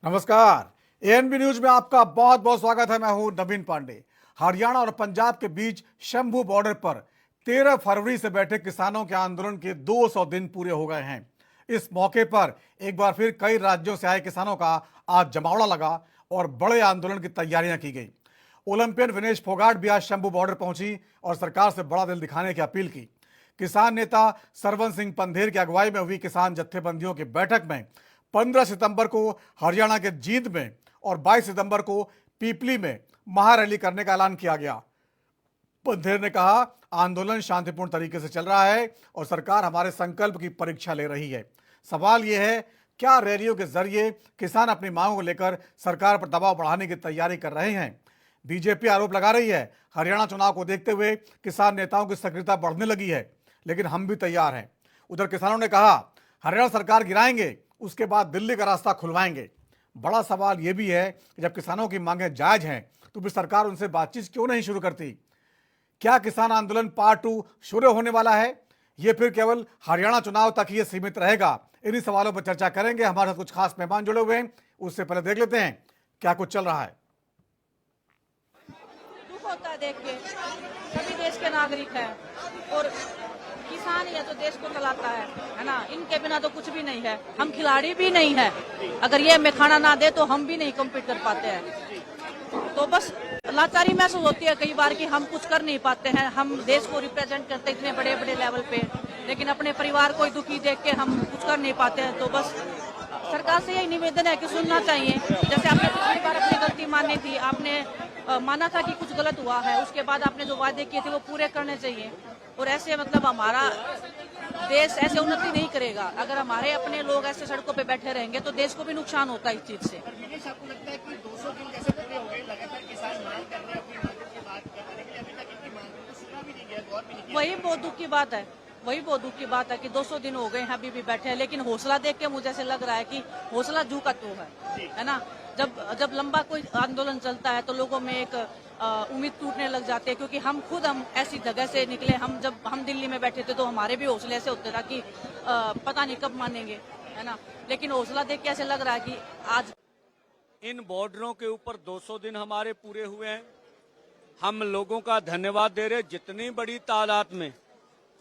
नमस्कार। ANB news में आपका बहुत बहुत स्वागत है। मैं हूं नवीन पांडे। हरियाणा और पंजाब के बीच शंभू बॉर्डर पर 13 फरवरी से बैठे किसानों के आंदोलन के 200 दिन पूरे हो गए हैं। इस मौके पर एक बार फिर कई राज्यों से आए किसानों का आज जमावड़ा लगा और बड़े आंदोलन की तैयारियां की गई। ओलंपियन विनेश फोगाट भी आज शंभू बॉर्डर पहुंची और सरकार से बड़ा दिल दिखाने की अपील की। किसान नेता सरवन सिंह पंधेर की अगुवाई में हुई किसान जत्थेबंदियों की बैठक में 15 सितंबर को हरियाणा के जींद में और 22 सितंबर को पीपली में महारैली करने का ऐलान किया गया। पंधेर ने कहा, आंदोलन शांतिपूर्ण तरीके से चल रहा है और सरकार हमारे संकल्प की परीक्षा ले रही है। सवाल यह है, क्या रैलियों के जरिए किसान अपनी मांगों को लेकर सरकार पर दबाव बढ़ाने की तैयारी कर रहे हैं? बीजेपी आरोप लगा रही है, हरियाणा चुनाव को देखते हुए किसान नेताओं की सक्रियता बढ़ने लगी है, लेकिन हम भी तैयार हैं। उधर किसानों ने कहा, हरियाणा सरकार गिराएंगे, उसके बाद दिल्ली का रास्ता खुलवाएंगे। बड़ा सवाल यह भी है कि जब किसानों की मांगें जायज हैं तो फिर सरकार उनसे बातचीत क्यों नहीं शुरू करती? क्या किसान आंदोलन पार्ट 2 शुरू होने वाला है? ये फिर केवल हरियाणा चुनाव तक ही सीमित रहेगा? इन्हीं सवालों पर चर्चा करेंगे। हमारे साथ कुछ खास मेहमान जुड़े हुए हैं, उससे पहले देख लेते हैं क्या कुछ चल रहा है। दुख होता है देख के, सभी देश के नागरिक हैं और किसान ही है तो देश को चलाता है ना। इनके बिना तो कुछ भी नहीं है। हम खिलाड़ी भी नहीं है, अगर ये हमें खाना ना दे तो हम भी नहीं कम्पीट कर पाते हैं। तो बस लाचारी महसूस होती है कई बार कि हम कुछ कर नहीं पाते हैं। हम देश को रिप्रेजेंट करते इतने बड़े बड़े लेवल पे, लेकिन अपने परिवार को दुखी देख के हम कुछ कर नहीं पाते हैं। तो बस सरकार से यही निवेदन है कि सुनना चाहिए। जैसे आपने पिछली बार अपनी गलती मानी थी, आपने माना था कि कुछ गलत हुआ है, उसके बाद आपने जो वादे किए थे वो पूरे करने चाहिए। और ऐसे मतलब हमारा देश ऐसे उन्नति नहीं करेगा। अगर हमारे अपने लोग ऐसे सड़कों पे बैठे रहेंगे तो देश को भी नुकसान होता है इस चीज से। आपको लगता है कि 200 दिन कैसे पूरे हो गए, लगातार किसान मांग कर रहे हैं अपनी मांगों की बात करने के लिए, अभी तक इनकी मांगों को सुना भी नहीं गया, गौर भी नहीं किया। वही बहुत दुख की बात है, वही बहुत दुख की बात है कि 200 दिन हो गए हैं अभी भी बैठे हैं। लेकिन हौसला देख के मुझे ऐसे लग रहा है कि हौसला जू का तो है ना। जब लंबा कोई आंदोलन चलता है तो लोगों में एक उम्मीद टूटने लग जाती है, क्योंकि हम ऐसी जगह से निकले। जब हम दिल्ली में बैठे थे तो हमारे भी हौसले ऐसे होते था कि पता नहीं कब मानेंगे, है ना। लेकिन हौसला देख के ऐसे लग रहा है कि आज इन बॉर्डरों के ऊपर 200 दिन हमारे पूरे हुए हैं। हम लोगों का धन्यवाद दे रहे, जितनी बड़ी तादाद में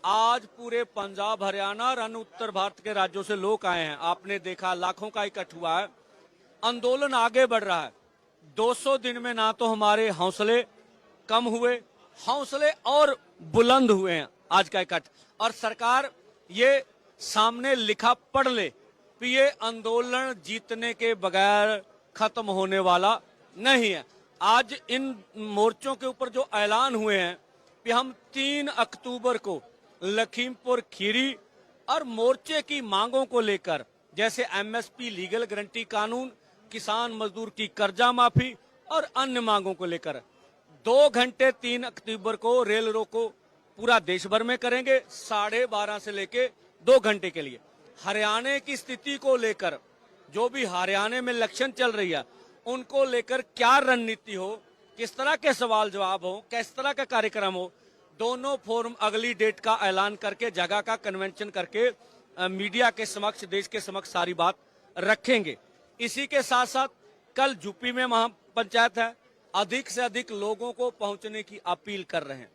आज पूरे पंजाब, हरियाणा और अन्य उत्तर भारत के राज्यों से लोग आए हैं। आपने देखा लाखों का इकट्ठ हुआ है। आंदोलन आगे बढ़ रहा है। 200 दिन में ना तो हमारे हौसले कम हुए, हौसले और बुलंद हुए हैं आज का इकट्ठ। और सरकार ये सामने लिखा पढ़ ले कि ये आंदोलन जीतने के बगैर खत्म होने वाला नहीं है। आज इन मोर्चों के ऊपर जो ऐलान हुए हैं कि हम 3 अक्टूबर को लखीमपुर खीरी और मोर्चे की मांगों को लेकर, जैसे एमएसपी, लीगल गारंटी कानून, किसान मजदूर की कर्जा माफी और अन्य मांगों को लेकर 2 घंटे 3 अक्टूबर को रेल रोको पूरा देश भर में करेंगे, 12:30 से लेके 2 घंटे के लिए। हरियाणा की स्थिति को लेकर, जो भी हरियाणा में इलेक्शन चल रही है उनको लेकर क्या रणनीति हो, किस तरह के सवाल जवाब हो, किस तरह का कार्यक्रम हो, दोनों फोरम अगली डेट का ऐलान करके, जगह का कन्वेंशन करके मीडिया के समक्ष, देश के समक्ष सारी बात रखेंगे। इसी के साथ साथ कल यूपी में महापंचायत है, अधिक से अधिक लोगों को पहुंचने की अपील कर रहे हैं।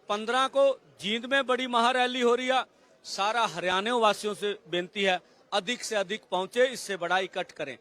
15 को जींद में बड़ी महारैली हो रही है। सारा हरियाणा वासियों से बेनती है, अधिक से अधिक पहुंचे, इससे बड़ा इकट्ठ करें।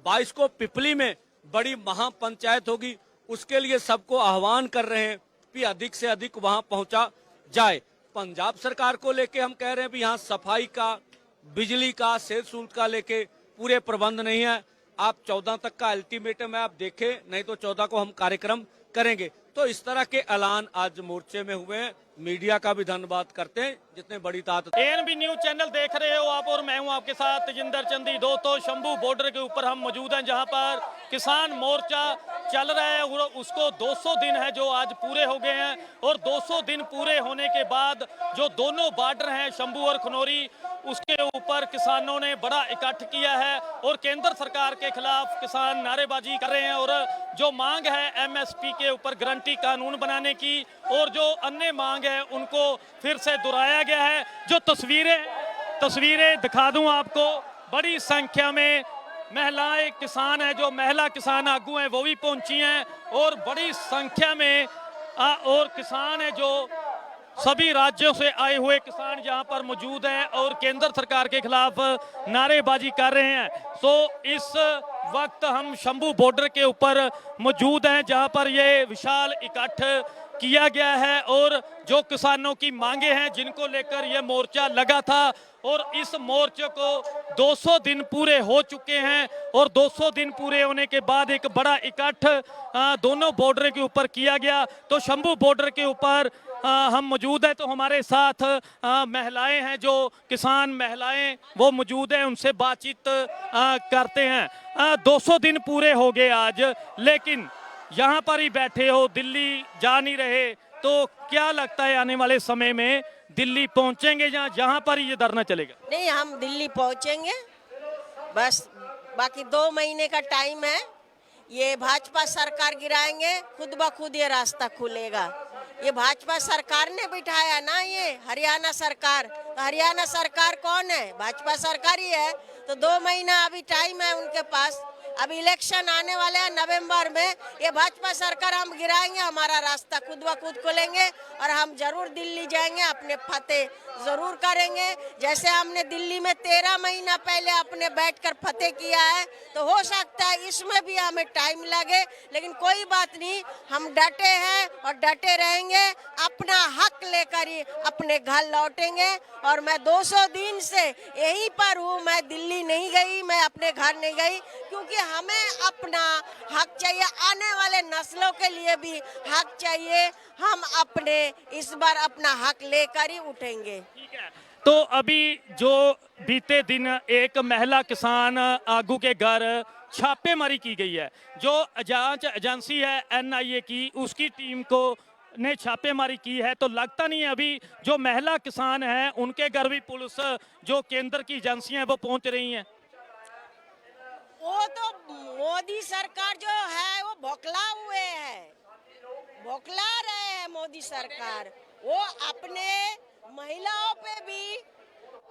22 को पिपली में बड़ी महापंचायत होगी, उसके लिए सबको आह्वान कर रहे हैं कि अधिक से अधिक वहां पहुंचा जाए। पंजाब सरकार को लेके हम कह रहे हैं कि यहाँ सफाई का, बिजली का, सेल शुल्क का लेके पूरे प्रबंध नहीं है। आप 14 तक का अल्टीमेटम है, आप देखें, नहीं तो 14 को हम कार्यक्रम करेंगे। तो इस तरह के ऐलान आज मोर्चे में हुए हैं। मीडिया का भी धन्यवाद करते हैं जितने बड़ी ताकत। एएनबी न्यूज चैनल देख रहे हो आप और मैं हूं आपके साथ तेजिंदर चंदी। दोस्तों, शंभू बॉर्डर के ऊपर हम मौजूद हैं, जहां पर किसान मोर्चा चल रहा है और उसको 200 दिन है जो आज पूरे हो गए हैं। और 200 दिन पूरे होने के बाद जो दोनों बॉर्डर हैं, शंभू और खनौरी, उसके ऊपर किसानों ने बड़ा इकट्ठ किया है और केंद्र सरकार के खिलाफ किसान नारेबाजी कर रहे हैं। और जो मांग है एमएसपी के ऊपर गारंटी कानून बनाने की और जो अन्य मांग है उनको फिर से दोहराया गया है। जो तस्वीरें दिखा दूं आपको, बड़ी संख्या में महिलाएं किसान हैं, जो महिला किसान आगू हैं वो भी पहुंची हैं और बड़ी संख्या में और किसान हैं जो सभी राज्यों से आए हुए किसान यहाँ पर मौजूद हैं और केंद्र सरकार के खिलाफ नारेबाजी कर रहे हैं। तो इस वक्त हम शंभू बॉर्डर के ऊपर मौजूद हैं जहाँ पर ये विशाल इकट्ठ किया गया है और जो किसानों की मांगे हैं जिनको लेकर ये मोर्चा लगा था और इस मोर्चे को 200 दिन पूरे हो चुके हैं और 200 दिन पूरे होने के बाद एक बड़ा इकट्ठ दोनों बॉर्डर के ऊपर किया गया। तो शंभू बॉर्डर के ऊपर हम मौजूद हैं, तो हमारे साथ महिलाएं हैं, जो किसान महिलाएं वो मौजूद हैं, उनसे बातचीत करते हैं। 200 दिन पूरे हो गए आज, लेकिन यहाँ पर ही बैठे हो, दिल्ली जा नहीं रहे, तो क्या लगता है आने वाले समय में दिल्ली पहुंचेंगे या जहाँ पर ही ये धरना चलेगा? नहीं, हम दिल्ली पहुंचेंगे, बस बाकी 2 महीने का टाइम है। ये भाजपा सरकार गिराएंगे, खुद ब खुद ये रास्ता खुलेगा। ये भाजपा सरकार ने बिठाया ना, ये हरियाणा सरकार। तो हरियाणा सरकार कौन है? भाजपा सरकार ही है। तो 2 महीना अभी टाइम है उनके पास। अब इलेक्शन आने वाले हैं नवंबर में। ये भाजपा सरकार हम गिराएंगे, हमारा रास्ता खुद ब खुद खोलेंगे और हम जरूर दिल्ली जाएंगे, अपने फतेह जरूर करेंगे। जैसे हमने दिल्ली में 13 महीना पहले अपने बैठकर फतेह किया है, तो हो सकता है इसमें भी हमें टाइम लगे, लेकिन कोई बात नहीं, हम डटे हैं और डटे रहेंगे। अपना हक लेकर ही अपने घर लौटेंगे। और मैं 200 दिन से यहीं पर हूँ, मैं दिल्ली नहीं गई, मैं अपने घर नहीं गई, क्योंकि हमें अपना हक चाहिए। आने वाले नस्लों के लिए भी हक चाहिए। हम अपने इस बार अपना हक लेकर ही उठेंगे। ठीक है, तो अभी जो बीते दिन एक महिला किसान आगू के घर छापेमारी की गई है, जो जांच एजेंसी है NIA की, उसकी टीम को ने छापेमारी की है, तो लगता नहीं है अभी जो महिला किसान हैं उनके घर भी पुलिस, जो केंद्र की एजेंसियां हैं, वो पहुंच रही हैं? वो तो मोदी सरकार जो है वो बौखला हुए हैं, बौखला रहे हैं मोदी सरकार। वो अपने महिलाओं पे भी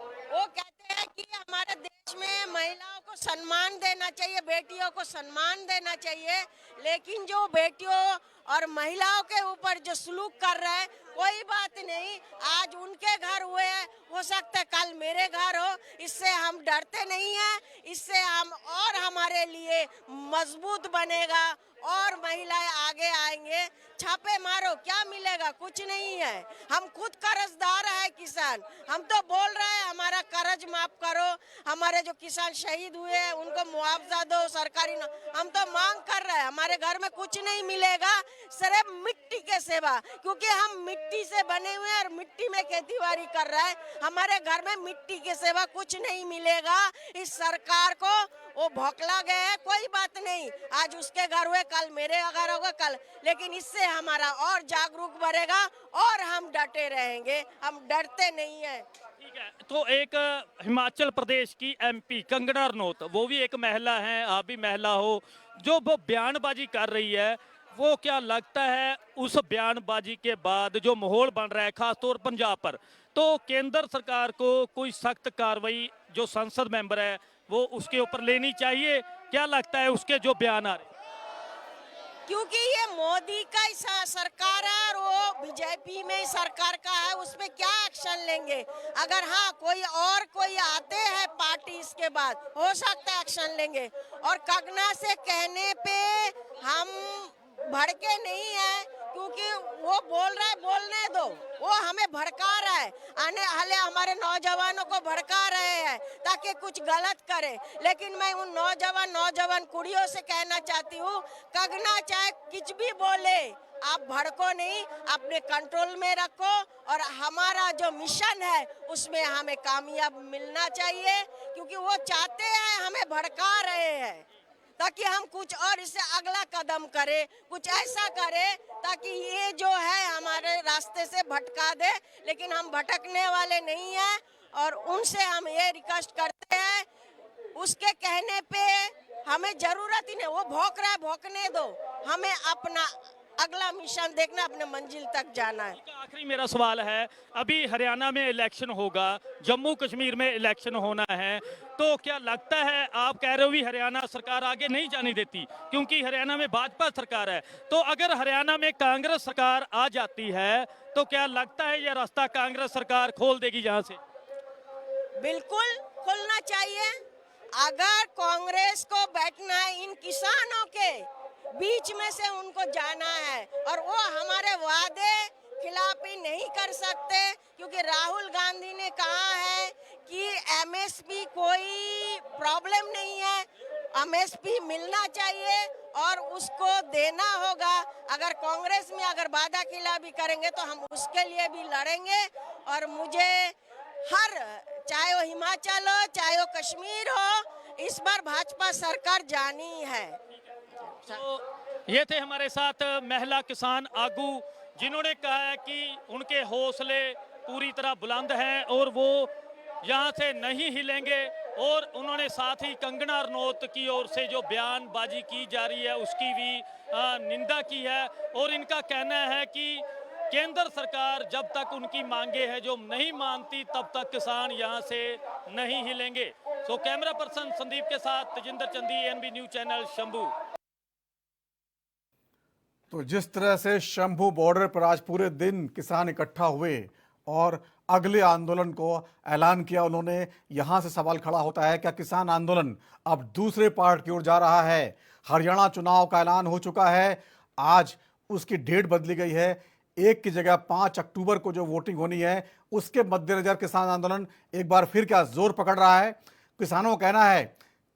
वो कहते हैं कि हमारे देश में महिलाओं को सम्मान देना चाहिए, बेटियों को सम्मान देना चाहिए, लेकिन जो बेटियों और महिलाओं के ऊपर जो सलूक कर रहा है, कोई बात नहीं, आज उनके घर हुए हैं, हो सकता है कल मेरे घर हो। इससे हम डरते नहीं हैं, इससे हम और हमारे लिए मजबूत बनेगा और महिलाएं आगे आएंगे। छापे मारो, क्या मिलेगा? कुछ नहीं है। हम खुद कर्जदार है किसान। हम तो बोल रहे हैं हमारा कर्ज माफ करो, हमारे जो किसान शहीद हुए हैं उनको मुआवजा दो, सरकारी हम तो मांग कर रहे हैं। हमारे घर में कुछ नहीं मिलेगा, सिर्फ मिट्टी के सेवा, क्योंकि हम मिट्टी से बने हुए हैं और मिट्टी में खेतीबाड़ी कर रहे हैं। हमारे घर में मिट्टी के सेवा कुछ नहीं मिलेगा। इस सरकार को वो भौखला गए हैं, कोई बात नहीं, आज उसके घर हुए, कल मेरे घर होगा, कल, लेकिन इससे हमारा और जागरूक बढ़ेगा और हम डटे रहेंगे, हम डरते नहीं है। ठीक है, तो एक हिमाचल प्रदेश की MP कंगना रनौत, वो भी एक महिला है, आप भी महिला हो, जो वो बयानबाजी कर रही है, वो क्या लगता है उस बयानबाजी के बाद जो माहौल बन रहा है खासतौर पंजाब पर, तो केंद्र सरकार को कोई सख्त कार्रवाई जो संसद मेंबर है वो उसके ऊपर लेनी चाहिए? क्या लगता है उसके जो बयान आ रहे? क्योंकि ये मोदी का ही सरकार है और वो बीजेपी में सरकार का है, उसमें क्या एक्शन लेंगे? अगर हाँ कोई आते हैं पार्टी, इसके बाद हो सकता है एक्शन लेंगे। और कंगना से कहने पे हम भड़के नहीं है, क्योंकि वो बोल रहा है, बोलने दो, वो हमें भड़का रहा है, आने वाले हमारे नौजवानों को भड़का रहे हैं ताकि कुछ गलत करे। लेकिन मैं उन नौजवान कुड़ियों से कहना चाहती हूँ, कंगना चाहे कुछ भी बोले, आप भड़को नहीं, अपने कंट्रोल में रखो और हमारा जो मिशन है उसमें हमें कामयाब मिलना चाहिए, क्योंकि वो चाहते हैं, हमें भड़का रहे हैं ताकि हम कुछ और इससे अगला कदम करें, कुछ ऐसा करें ताकि ये जो है हमारे रास्ते से भटका दे। लेकिन हम भटकने वाले नहीं हैं और उनसे हम ये रिक्वेस्ट करते हैं, उसके कहने पे हमें जरूरत ही नहीं, वो भौंक रहा है, भौंकने दो, हमें अपना अगला मिशन देखना, अपने मंजिल तक जाना है। आखिरी मेरा सवाल है, अभी हरियाणा में इलेक्शन होगा, जम्मू कश्मीर में इलेक्शन होना है, तो क्या लगता है, आप कह रहे हो भी हरियाणा सरकार आगे नहीं जाने देती क्योंकि हरियाणा में भाजपा सरकार है, तो अगर हरियाणा में कांग्रेस सरकार आ जाती है तो क्या लगता है यह रास्ता कांग्रेस सरकार खोल देगी यहाँ से? बिल्कुल खुलना चाहिए। अगर कांग्रेस को बैठना है, इन किसानों के बीच में से उनको जाना है, और वो हमारे वादे खिलाफी नहीं कर सकते, क्योंकि राहुल गांधी ने कहा है कि एमएसपी कोई प्रॉब्लम नहीं है, एमएसपी मिलना चाहिए और उसको देना होगा। अगर कांग्रेस में अगर वादा खिलाफी करेंगे तो हम उसके लिए भी लड़ेंगे। और मुझे चाहे वो हिमाचल हो, चाहे वो कश्मीर हो, इस बार भाजपा सरकार जानी है। तो ये थे हमारे साथ महिला किसान आगू, जिन्होंने कहा है कि उनके हौसले पूरी तरह बुलंद हैं और वो यहाँ से नहीं हिलेंगे। और उन्होंने साथ ही कंगना रनौत की ओर से जो बयानबाजी की जा रही है उसकी भी निंदा की है। और इनका कहना है कि केंद्र सरकार जब तक उनकी मांगे है जो नहीं मानती, तब तक किसान यहाँ से नहीं हिलेंगे। तो कैमरा पर्सन संदीप के साथ तेजिंदर चंदी, एनबी न्यूज चैनल शंभू। तो जिस तरह से शंभू बॉर्डर पर आज पूरे दिन किसान इकट्ठा हुए और अगले आंदोलन को ऐलान किया उन्होंने, यहां से सवाल खड़ा होता है क्या किसान आंदोलन अब दूसरे पार्ट की ओर जा रहा है? हरियाणा चुनाव का ऐलान हो चुका है, आज उसकी डेट बदली गई है, 1 की जगह 5 अक्टूबर को जो वोटिंग होनी है, उसके मद्देनजर किसान आंदोलन एक बार फिर क्या जोर पकड़ रहा है। किसानों का कहना है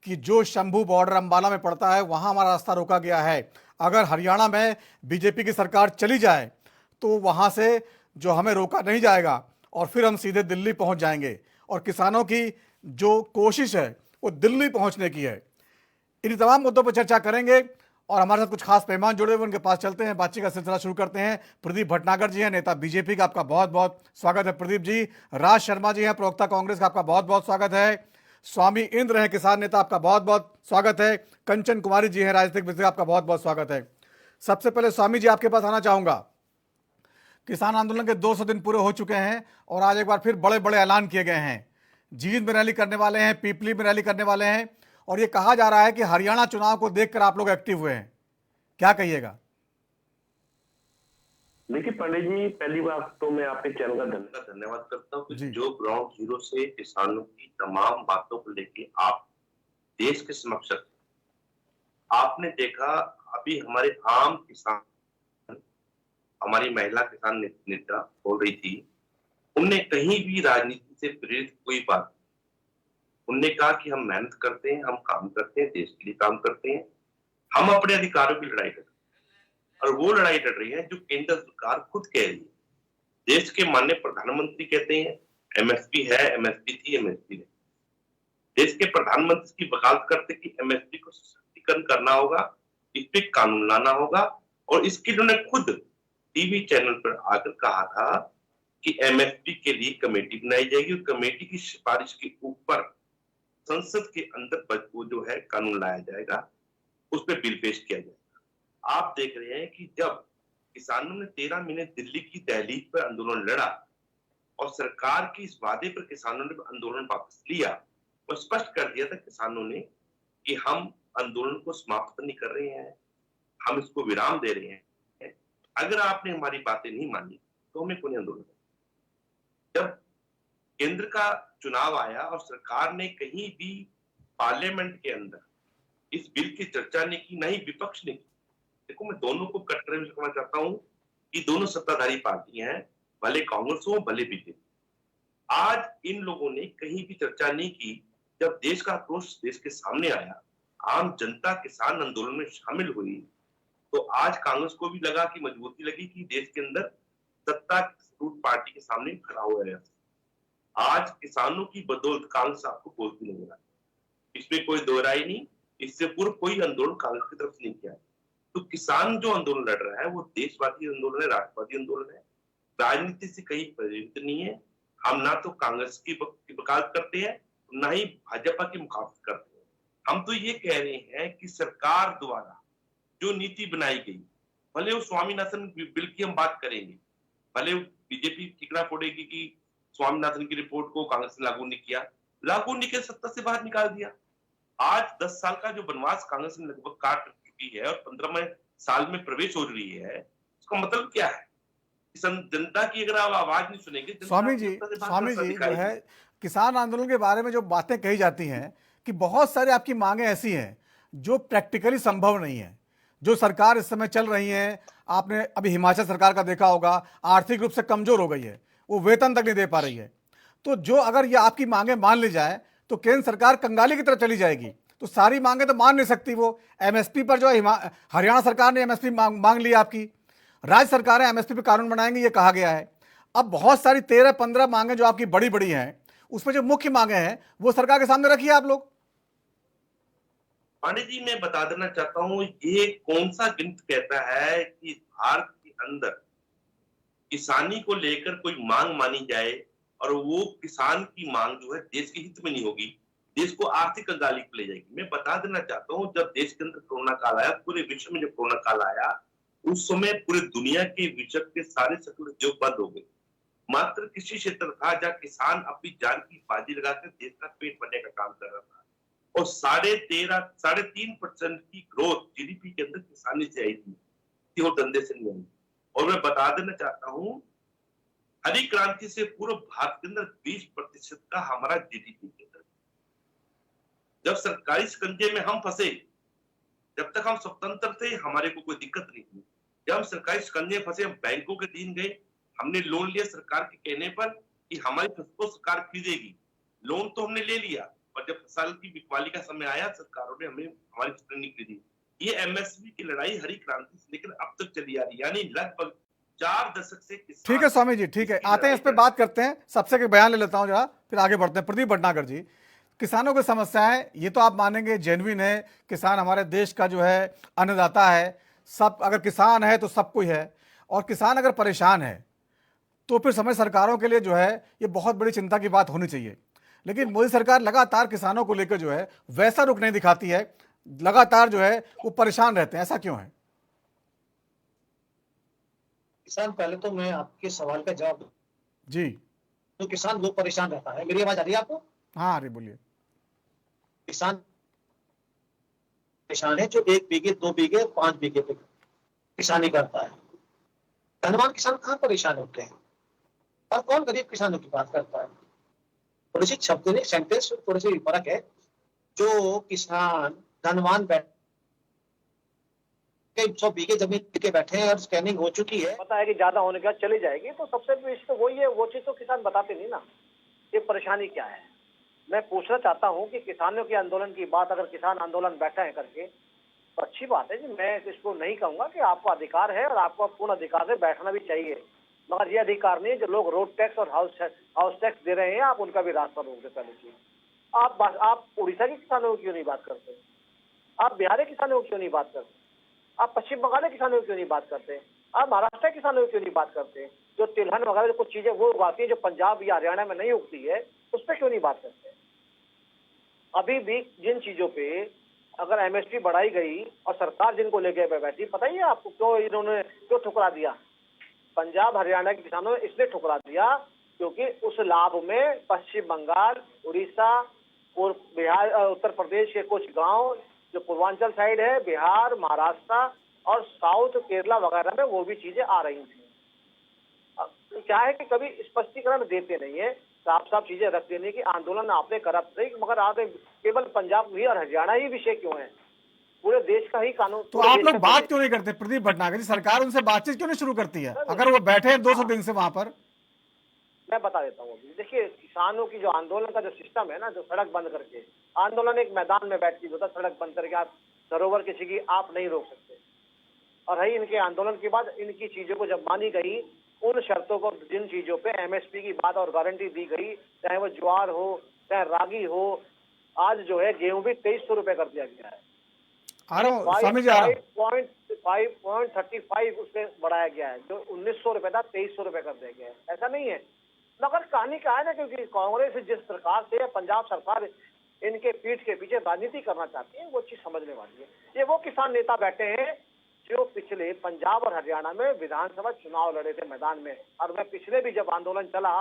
कि जो शंभू बॉर्डर अंबाला में पड़ता है वहां हमारा रास्ता रोका गया है, अगर हरियाणा में बीजेपी की सरकार चली जाए तो वहां से जो हमें रोका नहीं जाएगा और फिर हम सीधे दिल्ली पहुंच जाएंगे। और किसानों की जो कोशिश है वो दिल्ली पहुंचने की है। इन तमाम मुद्दों पर चर्चा करेंगे और हमारे साथ कुछ खास मेहमान जुड़े हुए, उनके पास चलते हैं, बातचीत का सिलसिला शुरू करते हैं। प्रदीप भटनागर जी हैं, नेता बीजेपी का, आपका बहुत बहुत स्वागत है प्रदीप जी। राज शर्मा जी हैं, प्रवक्ता कांग्रेस का, आपका बहुत बहुत स्वागत है। स्वामी इंद्र हैं, किसान नेता, आपका बहुत बहुत स्वागत है। कंचन कुमारी जी हैं, राजनीतिक विश्लेषक, आपका बहुत बहुत स्वागत है। सबसे पहले स्वामी जी आपके पास आना चाहूंगा। किसान आंदोलन के 200 दिन पूरे हो चुके हैं और आज एक बार फिर बड़े बड़े ऐलान किए गए हैं। जींद में रैली करने वाले हैं, पीपली में रैली करने वाले हैं और ये कहा जा रहा है कि हरियाणा चुनाव को देखकर आप लोग एक्टिव हुए हैं, क्या कहिएगा? देखिए पंडित जी, पहली बात तो मैं आपके चैनल का धन्यवाद करता हूँ कि जो ग्राउंड जीरो से किसानों की तमाम बातों को लेके आप देश के समक्ष रखते। आपने देखा अभी हमारे आम किसान, हमारी महिला किसान नेता बोल रही थी, उनने कहीं भी राजनीति से प्रेरित कोई बात, उनने कहा कि हम मेहनत करते हैं, हम काम करते हैं, देश के लिए काम करते हैं, हम अपने अधिकारों की लड़ाई करते हैं। और वो लड़ाई लड़ रही है जो केंद्र सरकार खुद कह रही है। देश के माननीय प्रधानमंत्री कहते हैं एमएसपी है, एमएसपी थी, एमएसपी नहीं। देश के प्रधानमंत्री की वकालत करते कि एमएसपी को सशक्तिकरण करना होगा, इस पे कानून लाना होगा। और इसके लिए उन्होंने खुद टीवी चैनल पर आकर कहा था कि एमएसपी के लिए कमेटी बनाई जाएगी और कमेटी की सिफारिश के ऊपर संसद के अंदर वो जो है कानून लाया जाएगा, उस पर बिल पेश किया जाएगा। आप देख रहे हैं कि जब किसानों ने 13 महीने दिल्ली की दहलीज पर आंदोलन लड़ा और सरकार के इस वादे पर किसानों ने आंदोलन वापस लिया और स्पष्ट कर दिया था किसानों ने कि हम आंदोलन को समाप्त नहीं कर रहे हैं, हम इसको विराम दे रहे हैं, अगर आपने हमारी बातें नहीं मानी तो हमें कोई आंदोलन। जब केंद्र का चुनाव आया और सरकार ने कहीं भी पार्लियामेंट के अंदर इस बिल की चर्चा नहीं की, नहीं विपक्ष ने की। देखो, मैं दोनों को कटघरे में रखना चाहता हूं कि दोनों सत्ताधारी पार्टियां हैं, भले कांग्रेस हो भले बीजेपी। आज इन लोगों ने कहीं भी चर्चा नहीं की। जब देश का आक्रोश देश के सामने आया, आम जनता किसान आंदोलन में शामिल हुई, तो आज कांग्रेस को भी लगा कि मजबूती लगी कि देश के अंदर सत्ता पार्टी के सामने खड़ा हुआ है। आज किसानों की बदौलत कांग्रेस आपको बोलती नहीं रहा, इसमें कोई दो राय नहीं। इससे पूर्व कोई आंदोलन कांग्रेस की तरफ से नहीं किया। तो किसान जो आंदोलन लड़ रहा है वो देशवादी आंदोलन है, राष्ट्रवादी आंदोलन है, राजनीति से कहीं प्रेरित नहीं है। हम ना तो कांग्रेस की वकालत करते हैं, ना ही भाजपा की मुखालफत करते हैं। हम तो ये कह रहे हैं कि सरकार द्वारा जो नीति बनाई गई भले वो स्वामीनाथन बिल की हम बात करेंगे, भले बीजेपी ठिकरा फोड़ेगी कि स्वामीनाथन की रिपोर्ट को कांग्रेस ने लागू नहीं किया, लागू नहीं किया, सत्ता से बाहर निकाल दिया। आज 10 साल का जो वनवास कांग्रेस ने लगभग काट चुकी है और 15वें साल में प्रवेश हो रही है, उसका मतलब क्या है? जनता की अगर आप आवाज नहीं सुनेंगे, स्वामी जी जो है किसान आंदोलन के बारे में जो बातें कही जाती हैं कि बहुत सारी आपकी मांगे ऐसी हैं जो प्रैक्टिकली संभव नहीं है। जो सरकार इस समय चल रही है, आपने अभी हिमाचल सरकार का देखा होगा, आर्थिक रूप से कमजोर हो गई है, वो वेतन तक नहीं दे पा रही है। तो जो अगर ये आपकी मांगे मान ली जाए तो केंद्र सरकार कंगाली की तरफ चली जाएगी। तो सारी मांगे तो मान नहीं सकती वो। एमएसपी पर जो है हरियाणा सरकार ने एमएसपी मांग ली आपकी, राज्य सरकारें एमएसपी पे कानून बनाएंगी ये कहा गया है। अब बहुत सारी 13-15 मांगे जो आपकी बड़ी बड़ी हैं, उसमें जो मुख्य मांगे हैं वो सरकार के सामने रखिए आप लोग। पांडे जी, मैं बता देना चाहता हूं, ये कौन सा गणित कहता है कि भारत के अंदर किसानी को लेकर कोई मांग मानी जाए और वो किसान की मांग जो है देश के हित में नहीं होगी, देश को आर्थिक कंगाली को ले जाएगी। मैं बता देना चाहता हूं, जब देश के अंदर कोरोना काल आया, पूरे विश्व में जब कोरोना काल आया, उस समय पूरी दुनिया के विश्व के सारे सकल उद्योग बंद हो गए। मात्र किसी क्षेत्र था जहां किसान अपनी जान की बाजी लगाकर देश का पेट भरने का काम कर रहा था, और 3.5% की ग्रोथ जीडीपी के अंदर किसानी से आई थी, वो धंधे से नहीं आई। और मैं बता देना चाहता हूं, हरी क्रांति से पूर्व भारत के अंदर 20% का हमारा जीडीपी के अंदर, जब सरकारी शिकंजे में हम फंसे, जब तक हम स्वतंत्र थे हमारे को कोई दिक्कत नहीं थी। जब हम सरकारी शिकंजे में फंसे, हम बैंकों के दिन गए, हमने लोन लिया सरकार के कहने पर कि हमारी फसल को सरकार खरीदेगी, लोन तो हमने ले लिया, और जब फसल की बिकवाली का समय आया, सरकारों ने हमें हमारी फसल नहीं खरीदी। ये एमएसपी की लड़ाई हरी क्रांति से लेकर अब तक चली आ रही है, यानी लगभग 4 दशक से। ठीक है स्वामी जी, ठीक है, आते हैं इस पे बात करते हैं। सबसे के बयान ले लेता हूं जरा, फिर आगे बढ़ते हैं। प्रदीप भटनागर जी, किसानों की समस्याएं ये तो आप मानेंगे जेन्युइन है, किसान हमारे देश का जो है अन्नदाता है, सब अगर किसान है तो सब कोई है, और किसान अगर परेशान है तो फिर समय सरकारों के लिए जो है ये बहुत बड़ी चिंता की बात होनी चाहिए। लेकिन मोदी सरकार लगातार किसानों को लेकर जो है वैसा रुख नहीं दिखाती है, लगातार जो है वो परेशान रहते हैं, ऐसा क्यों है? किसान, पहले तो मैं आपके सवाल का जवाब दूं जी। तो किसान वो परेशान रहता है। मेरी आवाज आ रही है आपको? हाँ, अरे बोलिए। किसान परेशान है जो 1 बीघे 2 बीघे 5 बीघे पे किसानी करता है। धनवान किसान कहाँ परेशान होते हैं, और कौन गरीब किसानों की बात करता है? थोड़ी सी शब्द सेंटेंस थोड़ी सी फर्क है। जो किसान धनवान बैठे 100 बीघे जमीन के बैठे हैं और स्कैनिंग हो चुकी है, पता है कि ज्यादा होने के बाद चली जाएगी, तो सबसे बेस्ट तो वही है, वो चीज तो किसान बताते नहीं ना, ये परेशानी क्या है। मैं पूछना चाहता हूँ कि किसानों के आंदोलन की बात अगर किसान आंदोलन बैठा है करके तो अच्छी बात है जी, मैं इसको नहीं कहूंगा कि आपको अधिकार है और आपको पूर्ण अधिकार से बैठना भी चाहिए, मगर ये अधिकार नहीं है जो लोग रोड टैक्स और हाउस टैक्स दे रहे हैं, आप उनका भी रास्ता रोक दे। पहले चीज आप उड़ीसा के किसानों की क्यों नहीं बात करते? आप बिहार के किसानों की क्यों नहीं बात करते? आप पश्चिम बंगाल के किसानों की क्यों नहीं बात करते? आप महाराष्ट्र के किसानों की क्यों नहीं बात करते? जो तिलहन वगैरह कुछ चीजें वो उगाती है जो पंजाब या हरियाणा में नहीं उगती है, उस पर क्यों नहीं बात करते? अभी भी जिन चीजों पे अगर एमएसपी बढ़ाई गई और सरकार जिनको लेके बैठी, पता ही है आपको क्यों ठुकरा दिया? पंजाब हरियाणा के किसानों ने इसलिए ठुकरा दिया क्योंकि उस लाभ में पश्चिम बंगाल, उड़ीसा और बिहार, उत्तर प्रदेश के कुछ गांव जो पूर्वांचल साइड है, बिहार, महाराष्ट्र और साउथ केरला वगैरह में वो भी चीजें आ रही थी। क्या है कि कभी स्पष्टीकरण देते नहीं है, साफ साफ चीजें रख देने की आंदोलन आपने करप्ट नहीं, मगर आपने केवल पंजाब ही और हरियाणा ही विषय क्यों है? पूरे देश का ही कानून। तो आप लोग बात क्यों नहीं करते प्रदीप भटनागर जी? सरकार उनसे बातचीत क्यों नहीं शुरू करती है अगर वो बैठे हैं 200 दिन से वहां पर? मैं बता देता हूँ। देखिए, किसानों की जो आंदोलन का जो सिस्टम है ना, जो सड़क बंद करके आंदोलन, एक मैदान में बैठ के होता, सड़क बंद करके आप सरोवर किसी की आप नहीं रोक सकते। और है इनके आंदोलन के बाद इनकी चीजों को जब मानी गई, उन शर्तों को, जिन चीजों पे एमएसपी की बात और गारंटी दी गई, चाहे वो ज्वार हो चाहे रागी हो, आज जो है गेहूं भी 2300 रुपए कर दिया गया है। 5.35 उससे बढ़ाया गया है, जो 1900 रुपए था 2300 रुपए कर दिया गया है। ऐसा नहीं है, मगर कहानी क्या है ना, क्योंकि कांग्रेस जिस प्रकार से पंजाब सरकार इनके पीठ के पीछे राजनीति करना चाहती है, वो चीज समझने वाली है। ये वो किसान नेता बैठे हैं जो पिछले पंजाब और हरियाणा में विधानसभा चुनाव लड़े थे मैदान में। और मैं पिछले भी जब आंदोलन चला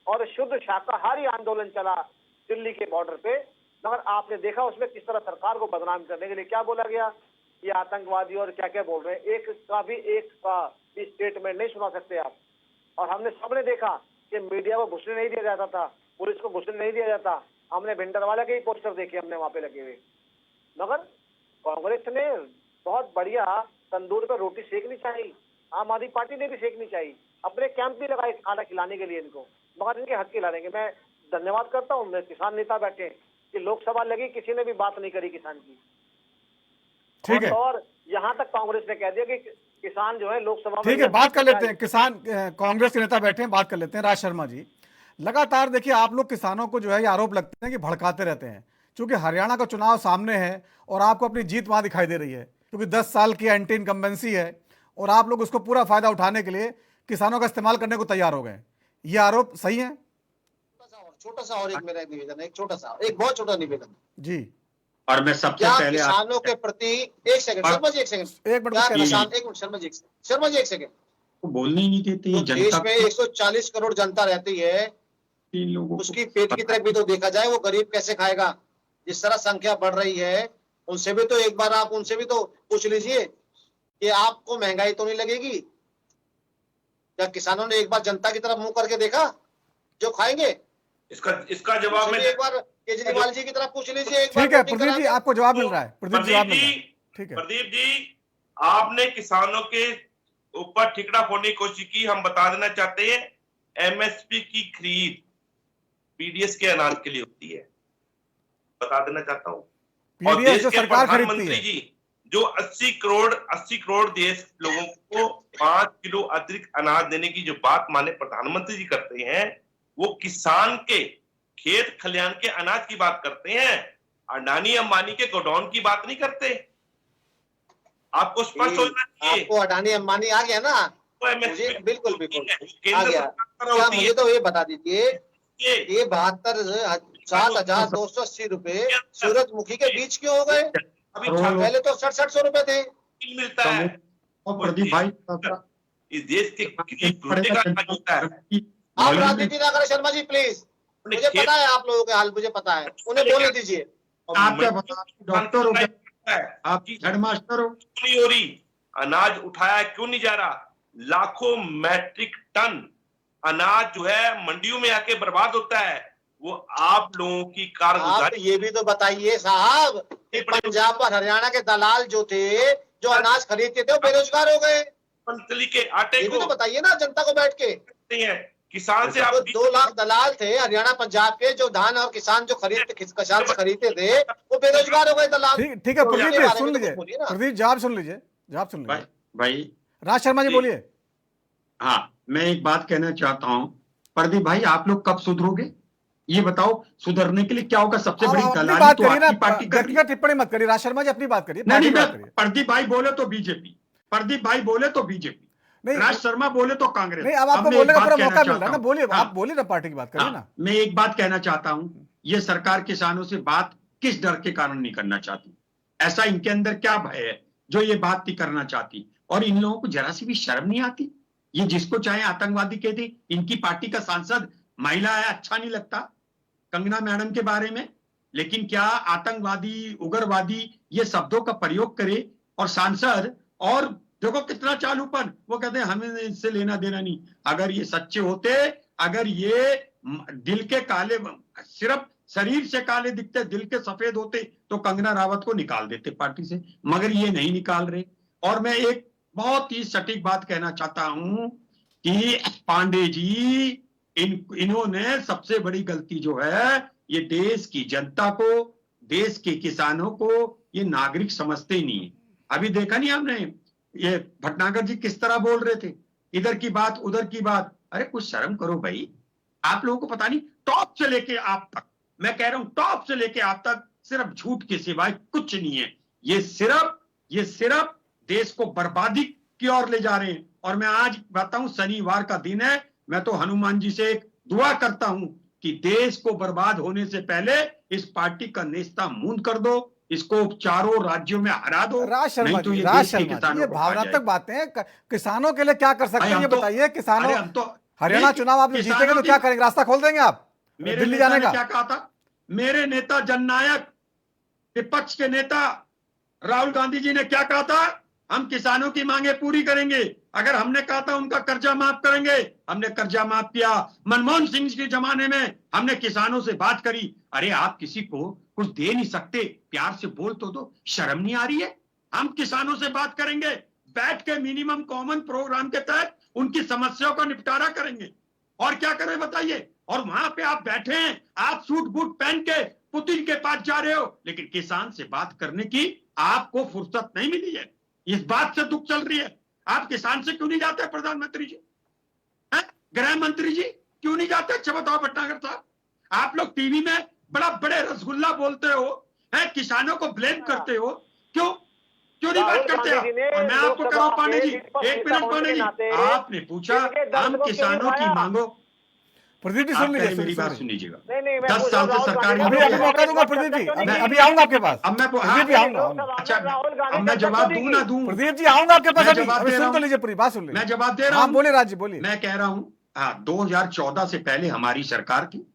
और शुद्ध शाकाहारी आंदोलन चला दिल्ली के बॉर्डर पे, मगर आपने देखा उसमें किस तरह सरकार को बदनाम करने के लिए क्या बोला गया, ये आतंकवादी और क्या क्या बोल रहे हैं। एक का भी स्टेटमेंट नहीं सुना सकते आप। और हमने सबने देखा कि मीडिया को घुसने नहीं दिया जाता था, पुलिस को घुसने नहीं दिया जाता। हमने भिंडरवाला के ही पोस्टर देखे हमने वहां पे लगे हुए। मगर कांग्रेस ने बहुत बढ़िया तंदूर पर रोटी सेकनी चाहिए, आम आदमी पार्टी ने भी सेकनी चाहिए, अपने कैंप भी लगाए खाना खिलाने के लिए इनको, मगर इनके हक खिलाएंगे। मैं धन्यवाद करता हूँ मैं किसान नेता बैठे कि लोकसभा लगी, किसी ने भी बात नहीं करी किसान की। ठीक है, और यहाँ तक कांग्रेस ने कह दिया कि किसान जो है लोकसभा में, ठीक है, बात कर लेते हैं। किसान कांग्रेस के नेता बैठे हैं, बात कर लेते हैं। राज शर्मा जी, लगातार देखिए आप लोग किसानों को जो है ये आरोप लगते हैं कि भड़काते रहते हैं, क्योंकि हरियाणा का चुनाव सामने है और आपको अपनी जीत वहां दिखाई दे रही है, क्योंकि 10 साल की एंटी इनकम्बेंसी है और आप लोग उसको पूरा फायदा उठाने के लिए किसानों का इस्तेमाल करने को तैयार हो गए। ये आरोप सही है? छोटा सा और एक मेरा निवेदन है, एक बहुत छोटा निवेदन जी। और मैं सबसे पहले किसानों के प्रति एक सेकंड शर्मा जी, एक मिनट शर्मा जी, एक सेकंड बोलने ही नहीं देते। तो देश में 140 करोड़ जनता रहती है, उसकी पेट की तरफ भी तो देखा जाए, वो गरीब कैसे खाएगा? जिस तरह संख्या बढ़ रही है, उनसे भी तो एक बार आप उनसे भी तो पूछ लीजिए कि आपको महंगाई तो नहीं लगेगी? क्या किसानों ने एक बार जनता की तरफ मुंह करके देखा जो खाएंगे? इसका जवाब मैं एक बार केजरीवाल जी की तरफ पूछ लीजिए। ठीक है प्रदीप जी, आपको जवाब मिल रहा है। प्रदीप जी, ठीक है प्रदीप जी, आपने किसानों के ऊपर ठिकरा फोड़ने की कोशिश की। हम बता देना चाहते हैं, एमएसपी की खरीद पीडीएस के अनाज के लिए होती है, बता देना चाहता हूँ। और देश के प्रधानमंत्री जी जो 80 करोड़ देश लोगों को 5 किलो अतिरिक्त अनाज देने की जो बात माने प्रधानमंत्री जी करते हैं, वो किसान के खेत खलियान के अनाज की बात करते हैं, अडानी अंबानी के गोडाउन की बात नहीं करते। आपको स्पष्ट होना चाहिए। आपको अडानी अंबानी आ गया ना? बिल्कुल आ गया। क्या मुझे तो ये बता दीजिए, ये 7,280 रुपए सूरजमुखी के बीज क्यों हो गए? अभी पहले तो 6700 रुपए थे। मिलता है प्रदीप भाई, इस देश के होता है। आप राजनीति ना करें शर्मा जी प्लीज, मुझे पता है आप लोगों के हाल, मुझे पता है, उन्हें बोलने दीजिए। आप क्या बता, डॉक्टर हो क्या, आप हेडमास्टर हो? नहीं हो रही, अनाज उठाया क्यों नहीं जा रहा? लाखों मैट्रिक टन अनाज जो है मंडियों में आके बर्बाद होता है। वो आप लोगों की कारगुजारी। ये भी तो बताइए साहब, पंजाब और हरियाणा के दलाल जो थे, जो अनाज खरीदते थे, वो बेरोजगार हो गए। मूंगफली के आटे को तो बताइए ना जनता को बैठ के। किसान से आप 2 लाख दलाल थे हरियाणा पंजाब के, जो धान और किसान जो किसान से खरीदते थे, वो बेरोजगार हो गए दलाल। ठीक है प्रदीप जी, सुन लीजिए प्रदीप, जवाब सुन लीजिए भाई। राज शर्मा जी बोलिए। हाँ, मैं एक बात कहना चाहता हूँ प्रदीप भाई, आप लोग कब सुधरोगे ये बताओ? सुधरने के लिए क्या होगा? सबसे बड़ी दलाली तो आपकी पार्टी कर रही है। टिप्पणी मत करिए राज शर्मा जी, अपनी बात करिए। नहीं, प्रदीप भाई बोले तो बीजेपी, प्रदीप भाई बोले तो बीजेपी, राज शर्मा बोले तो कांग्रेस। नहीं, अब आपको बोलने का पूरा मौका मिल रहा है ना, बोलिए। आप बोलिए ना, पार्टी की बात करिए ना। मैं एक बात कहना चाहता हूँ, ये सरकार किसानों से बात किस डर के कारण नहीं करना चाहती? ऐसा इनके अंदर क्या भय है जो ये बात नहीं करना चाहती? और इन लोगों को जरा सी भी शर्म नहीं आती? ये जिसको चाहे आतंकवादी कह दे। इनकी पार्टी का सांसद महिला है, अच्छा नहीं लगता कंगना मैडम के बारे में, लेकिन क्या आतंकवादी, उग्रवादी ये शब्दों का प्रयोग करे और सांसद, और देखो कितना चालूपन, वो कहते हैं हमें इससे लेना देना नहीं। अगर ये सच्चे होते, अगर ये दिल के काले, सिर्फ शरीर से काले दिखते, दिल के सफेद होते, तो कंगना रावत को निकाल देते पार्टी से, मगर ये नहीं निकाल रहे। और मैं एक बहुत ही सटीक बात कहना चाहता हूं कि पांडे जी, इन्होंने सबसे बड़ी गलती जो है, ये देश की जनता को, देश के किसानों को ये नागरिक समझते ही नहीं है। अभी देखा नहीं हमने, ये भटनागर जी किस तरह बोल रहे थे, इधर की बात उधर की बात। अरे कुछ शर्म करो भाई, आप लोगों को पता नहीं, टॉप से लेके आप तक, मैं कह रहा हूं टॉप से लेके आप तक सिर्फ झूठ के सिवाय कुछ नहीं है। ये सिर्फ देश को बर्बादी की ओर ले जा रहे हैं। और मैं आज बताऊं, शनिवार का दिन है, मैं तो हनुमान जी से एक दुआ करता हूं कि देश को बर्बाद होने से पहले इस पार्टी का नेस्ता मूंद कर दो इसको चारों राज्यों में हरा दो, राज शर्मा नहीं तो जी, ये राज देश के शर्मा जी, किसानों ये को खा भावनात्मक जाएगा। बातें हैं। किसानों के लिए क्या कर सकते भाई, हैं हम ये तो- बताइए। किसानों अरे हम तो हरियाणा नहीं, चुनाव आप जो किसानों जीतेंगे तो की- क्या करेंगे? रास्ता खोल देंगे आप मेरे दिल्ली नेता जाने ने का? क्या कहा था? मेरे नेता जननायक विपक्ष के नेता राहुल गांधी जी ने क्या कहा था? हम किसानों की मांगे पूरी करेंगे। अगर हमने कहा था उनका कर्जा माफ करेंगे, हमने कर्जा माफ किया। मनमोहन सिंह के जमाने में हमने किसानों से बात करी। अरे आप किसी को कुछ दे नहीं सकते, प्यार से बोल तो दो, शर्म नहीं आ रही है? हम किसानों से बात करेंगे, बैठ के मिनिमम कॉमन प्रोग्राम के तहत उनकी समस्याओं का निपटारा करेंगे। और क्या करें बताइए? और वहां पे आप बैठे हैं, आप सूट बूट पहन के पुतिन के पास जा रहे हो, लेकिन किसान से बात करने की आपको फुर्सत नहीं मिली है। इस बात से दुख चल रही है। आप किसान से क्यों नहीं जाते प्रधानमंत्री जी? गृह मंत्री जी क्यों नहीं जाते? अच्छा बताओ भटनागर साहब, आप लोग टीवी में बड़ा बड़े रसगुल्ला बोलते हो, हैं किसानों को ब्लेम करते हो, क्यों क्यों नहीं बात करते आप? और मैं आपको कह रहा हूं पांडे जी, एक मिनट पांडे जी, आपने पूछा हम किसानों की मांगो। प्रदीप जी आप सुन पहले लीजिए, मेरी बात सुन सुन लीजिए। लीजिएगा। नहीं, मैं 10 साल से सरकारी अभी नौकरी अभी है। मौका दूंगा प्रदीप जी, अभी आऊंगा आपके पास। अब मैं प्रदीप जी आऊंगा। अच्छा, अब मैं जवाब दूं ना दूं? प्रदीप जी आऊंगा आपके पास। मैं अभी जवाब अभी दे रहा सुन तो हूं। लीजिए, पूरी बात सुन लीजिए। मैं जवाब दे रहा हाँ हूं। बोले राज जी, बोलिए। मैं कह रहा हूं, हाँ 2014 से पहले हमारी सरकार की,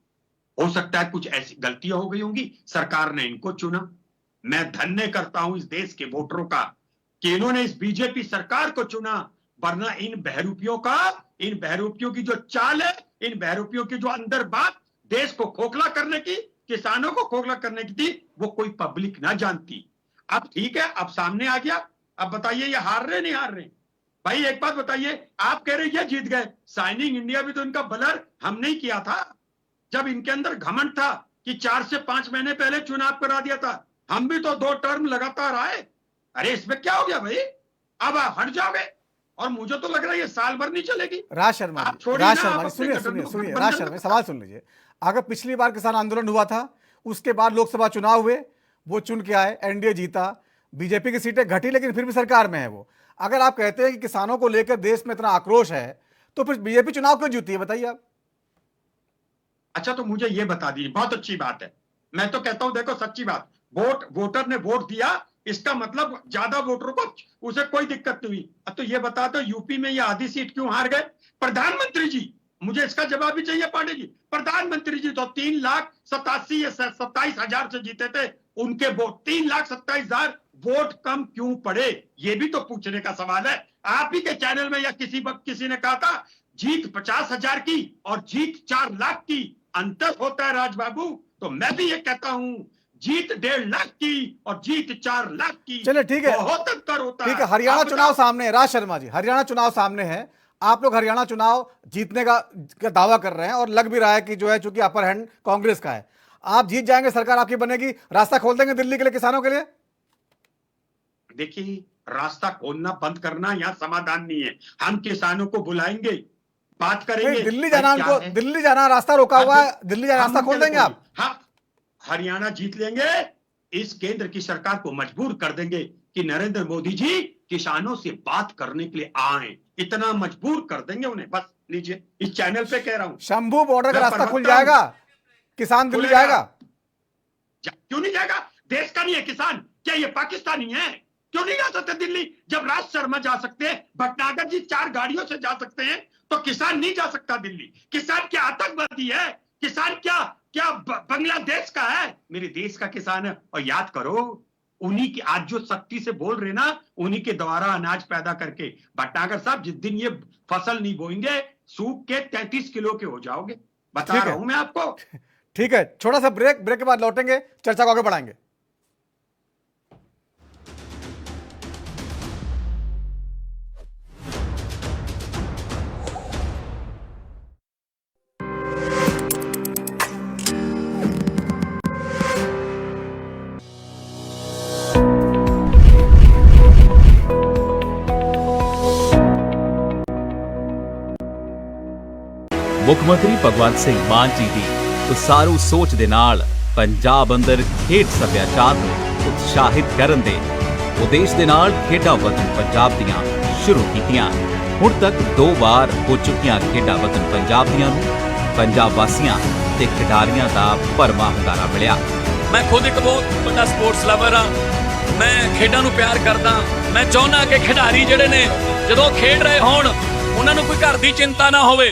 हो सकता है कुछ ऐसी गलतियां हो गई होंगी, सरकार ने इनको चुना। मैं धन्य करता हूं इस देश के वोटरों का कि इन्होंने इस बीजेपी सरकार को चुना, वरना इन बहरूपियों की जो चाल है, इन बहरूपियों की जो अंदर बात देश को खोखला करने की, किसानों को खोखला करने की थी, वो कोई पब्लिक ना जानती। अब ठीक है, अब सामने आ गया। अब बताइए ये हार रहे नहीं हार रहे? भाई एक बात बताइए, आप कह रहे ये जीत गए, साइनिंग इंडिया भी तो इनका बलर हमने ही किया था। जब इनके अंदर घमंड था कि 4 से 5 महीने पहले चुनाव करा दिया था, हम भी तो 2 टर्म लगातार आए। अरे इसमें क्या हो गया भाई? अब आप हट जाओगे और मुझे तो लग रहा है ये साल भर नहीं चलेगी। राज शर्मा आप जी, छोड़िए राज ना, शर्मा आप जी, अपने सुनिए गठबंधन सुनिए को सुनिए। गठबंधन राज शर्मा, में सवाल सुन लीजिए। अगर पिछली बार किसान आंदोलन हुआ था, उसके बाद लोकसभा चुनाव हुए, वो चुन के आए, एनडीए जीता, बीजेपी की सीटें घटी, लेकिन फिर भी सरकार में है वो। अगर आप कहते हैं कि किसानों को लेकर देश में इतना आक्रोश है, तो फिर बीजेपी चुनाव क्यों जीती है, बताइए आप। अच्छा तो मुझे ये बता दीजिए, बहुत अच्छी बात है। मैं तो कहता हूं देखो सच्ची बात, वोटर ने वोट दिया, इसका मतलब ज्यादा वोटरों को उसे कोई दिक्कत नहीं हुई। अब तो ये बता दो यूपी में ये आधी सीट क्यों हार गए? प्रधानमंत्री जी, मुझे इसका जवाब भी चाहिए पांडे जी। प्रधानमंत्री जी तो 3,87,000 से जीते थे, उनके वोट 3,27,000 वोट कम क्यों पड़े? ये भी तो पूछने का सवाल है। आप ही के चैनल में या किसी ने कहा था जीत 50,000 की और जीत 4 लाख की अंतर होता है राज बाबू। तो मैं भी ये कहता हूं जीत 1.5 लाख की और जीत 4 लाख की, चलिए ठीक है, बहुत अंतर होता ठीक है। हरियाणा चुनाव सामने है, राज शर्मा जी, हरियाणा चुनाव सामने है। आप लोग हरियाणा चुनाव जीतने का दावा कर रहे हैं और लग भी रहा है कि जो है चूंकि अपर हैंड कांग्रेस का है, आप जीत जाएंगे, सरकार आपकी बनेगी, रास्ता खोल देंगे दिल्ली के लिए, किसानों के लिए। देखिए, रास्ता खोलना बंद करना यहाँ समाधान नहीं है। हम किसानों को बुलाएंगे, बात करेंगे। दिल्ली जाना, क्या उनको है? दिल्ली जाना रास्ता रोका हुआ है, दिल्ली जाना रास्ता खोल देंगे आप। हाँ, हरियाणा जीत लेंगे, इस केंद्र की सरकार को मजबूर कर देंगे कि नरेंद्र मोदी जी किसानों से बात करने के लिए आए, इतना मजबूर कर देंगे उन्हें। बस लीजिए, इस चैनल पे कह रहा हूं, शंभू बॉर्डर का मैं रास्ता खुल प्रवक्ता हूं। जाएगा, किसान दिल्ली खुलेगा। जाएगा। क्यों नहीं जाएगा? देश का नहीं है किसान, क्या ये पाकिस्तानी है? क्यों नहीं जा सकते दिल्ली? जब राज शर्मा जा सकते हैं, भटनागर जी 4 गाड़ियों से जा सकते हैं, तो किसान नहीं जा सकता दिल्ली? किसान क्या आतंकवादी है? किसान क्या बांग्लादेश का है? मेरे देश का किसान है। और याद करो, उन्हीं की आज जो शक्ति से बोल रहे ना, उन्हीं के द्वारा अनाज पैदा करके। भटनागर साहब, जिस दिन ये फसल नहीं बोएंगे, सूख के 33 किलो के हो जाओगे, बता रहा हूं मैं आपको। ठीक है, छोटा सा ब्रेक के बाद लौटेंगे, चर्चा को आगे बढ़ाएंगे। ਮੁੱਖ ਮੰਤਰੀ ਭਗਵੰਤ ਸਿੰਘ ਮਾਨ ਜੀ ਦੀ ਉਸਾਰੂ ਸੋਚ ਦੇ ਨਾਲ ਪੰਜਾਬ ਅੰਦਰ ਖੇਡ ਸੱਭਿਆਚਾਰ ਨੂੰ ਉਤਸ਼ਾਹਿਤ ਕਰਨ ਦੇ ਉਦੇਸ਼ ਦੇ ਨਾਲ ਖੇਡਾਂ ਵਤਨ ਪੰਜਾਬ ਦੀਆਂ ਸ਼ੁਰੂ ਕੀਤੀਆਂ। ਹੁਣ ਤੱਕ 2 ਵਾਰ ਹੋ ਚੁੱਕੀਆਂ ਖੇਡਾਂ ਵਤਨ ਪੰਜਾਬ ਦੀਆਂ ਨੂੰ ਪੰਜਾਬ ਵਾਸੀਆਂ ਤੇ ਖਿਡਾਰੀਆਂ ਦਾ ਭਰਵਾਂ ਹੁੰਗਾਰਾ ਮਿਲਿਆ। मैं खुद एक बहुत बड़ा स्पोर्ट्स लवर हाँ, मैं खेडां नूं प्यार करदा। मैं चाहुंदा कि खिडारी जिहड़े ने जदों खेड रहे होण उन्हां नूं कोई घर दी चिंता ना होवे,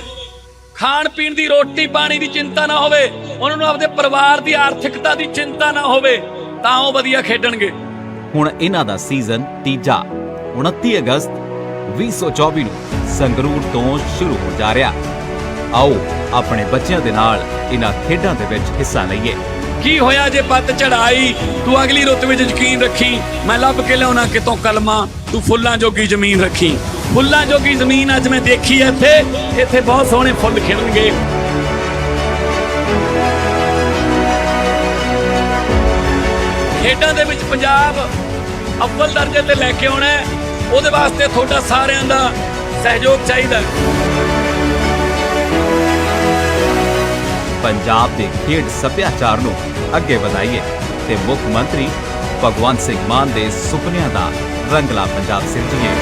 खाण पीण दी रोटी पानी दी चिंता ना होवे, उन्हां नूं अपने परिवार दी आर्थिकता दी चिंता ना होवे, तां ओह वधिया खेडणगे। ਹੁਣ ਇਹਨਾਂ ਦਾ ਸੀਜ਼ਨ ਤੀਜਾ 29 ਅਗਸਤ 2024 ਨੂੰ ਸੰਗਰੂਰ ਤੋਂ ਸ਼ੁਰੂ ਹੋ ਜਾ ਰਿਹਾ। ਆਓ ਆਪਣੇ ਬੱਚਿਆਂ ਦੇ ਨਾਲ ਇਹਨਾਂ ਖੇਡਾਂ ਦੇ ਵਿੱਚ ਹਿੱਸਾ ਲਈਏ। ਕੀ ਹੋਇਆ ਜੇ ਪੱਤ ਚੜਾਈ, ਤੂੰ ਅਗਲੀ ਰੁੱਤ ਵਿੱਚ ਯਕੀਨ ਰੱਖੀ, ਮੈਂ ਲੱਭ ਕੇ ਲਿਆਉਣਾ ਕਿਤੋਂ ਕਲਮਾਂ, ਤੂੰ ਫੁੱਲਾਂ ਜੋਗੀ ਜ਼ਮੀਨ ਰੱਖੀ। ਫੁੱਲਾਂ ਜੋਗੀ ਜ਼ਮੀਨ ਅੱਜ ਮੈਂ ਦੇਖੀ ਇੱਥੇ ਬਹੁਤ ਸੋਹਣੇ ਫੁੱਲ ਖਿੜਨਗੇ। ਖੇਡਾਂ ਦੇ ਵਿੱਚ ਪੰਜਾਬ ਅਵਲ ਦਰਜੇ ਤੇ ਲੈ ਕੇ ਆਉਣਾ ਹੈ, ਉਹਦੇ ਵਾਸਤੇ ਤੁਹਾਡਾ ਸਾਰਿਆਂ ਦਾ ਸਹਿਯੋਗ ਚਾਹੀਦਾ ਹੈ। ਪੰਜਾਬ ਦੇ ਖੇਡ ਸੱਭਿਆਚਾਰ ਨੂੰ ਅੱਗੇ ਵਧਾਈਏ ਤੇ ਮੁੱਖ ਮੰਤਰੀ ਭਗਵੰਤ ਸਿੰਘ ਮਾਨ ਦੇ ਸੁਪਨਿਆਂ ਦਾ ਰੰਗਲਾ ਪੰਜਾਬ ਸਿਰਜੀਏ।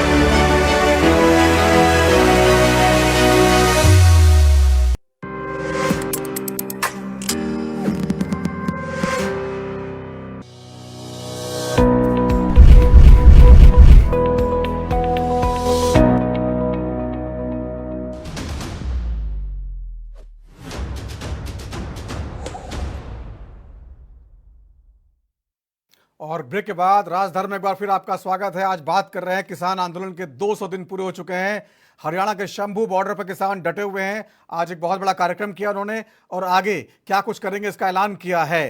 और ब्रेक के बाद राजधर में एक बार फिर आपका स्वागत है। आज बात कर रहे हैं किसान आंदोलन के 200 दिन पूरे हो चुके हैं। हरियाणा के शंभू बॉर्डर पर किसान डटे हुए हैं। आज एक बहुत बड़ा कार्यक्रम किया उन्होंने और आगे क्या कुछ करेंगे इसका ऐलान किया है।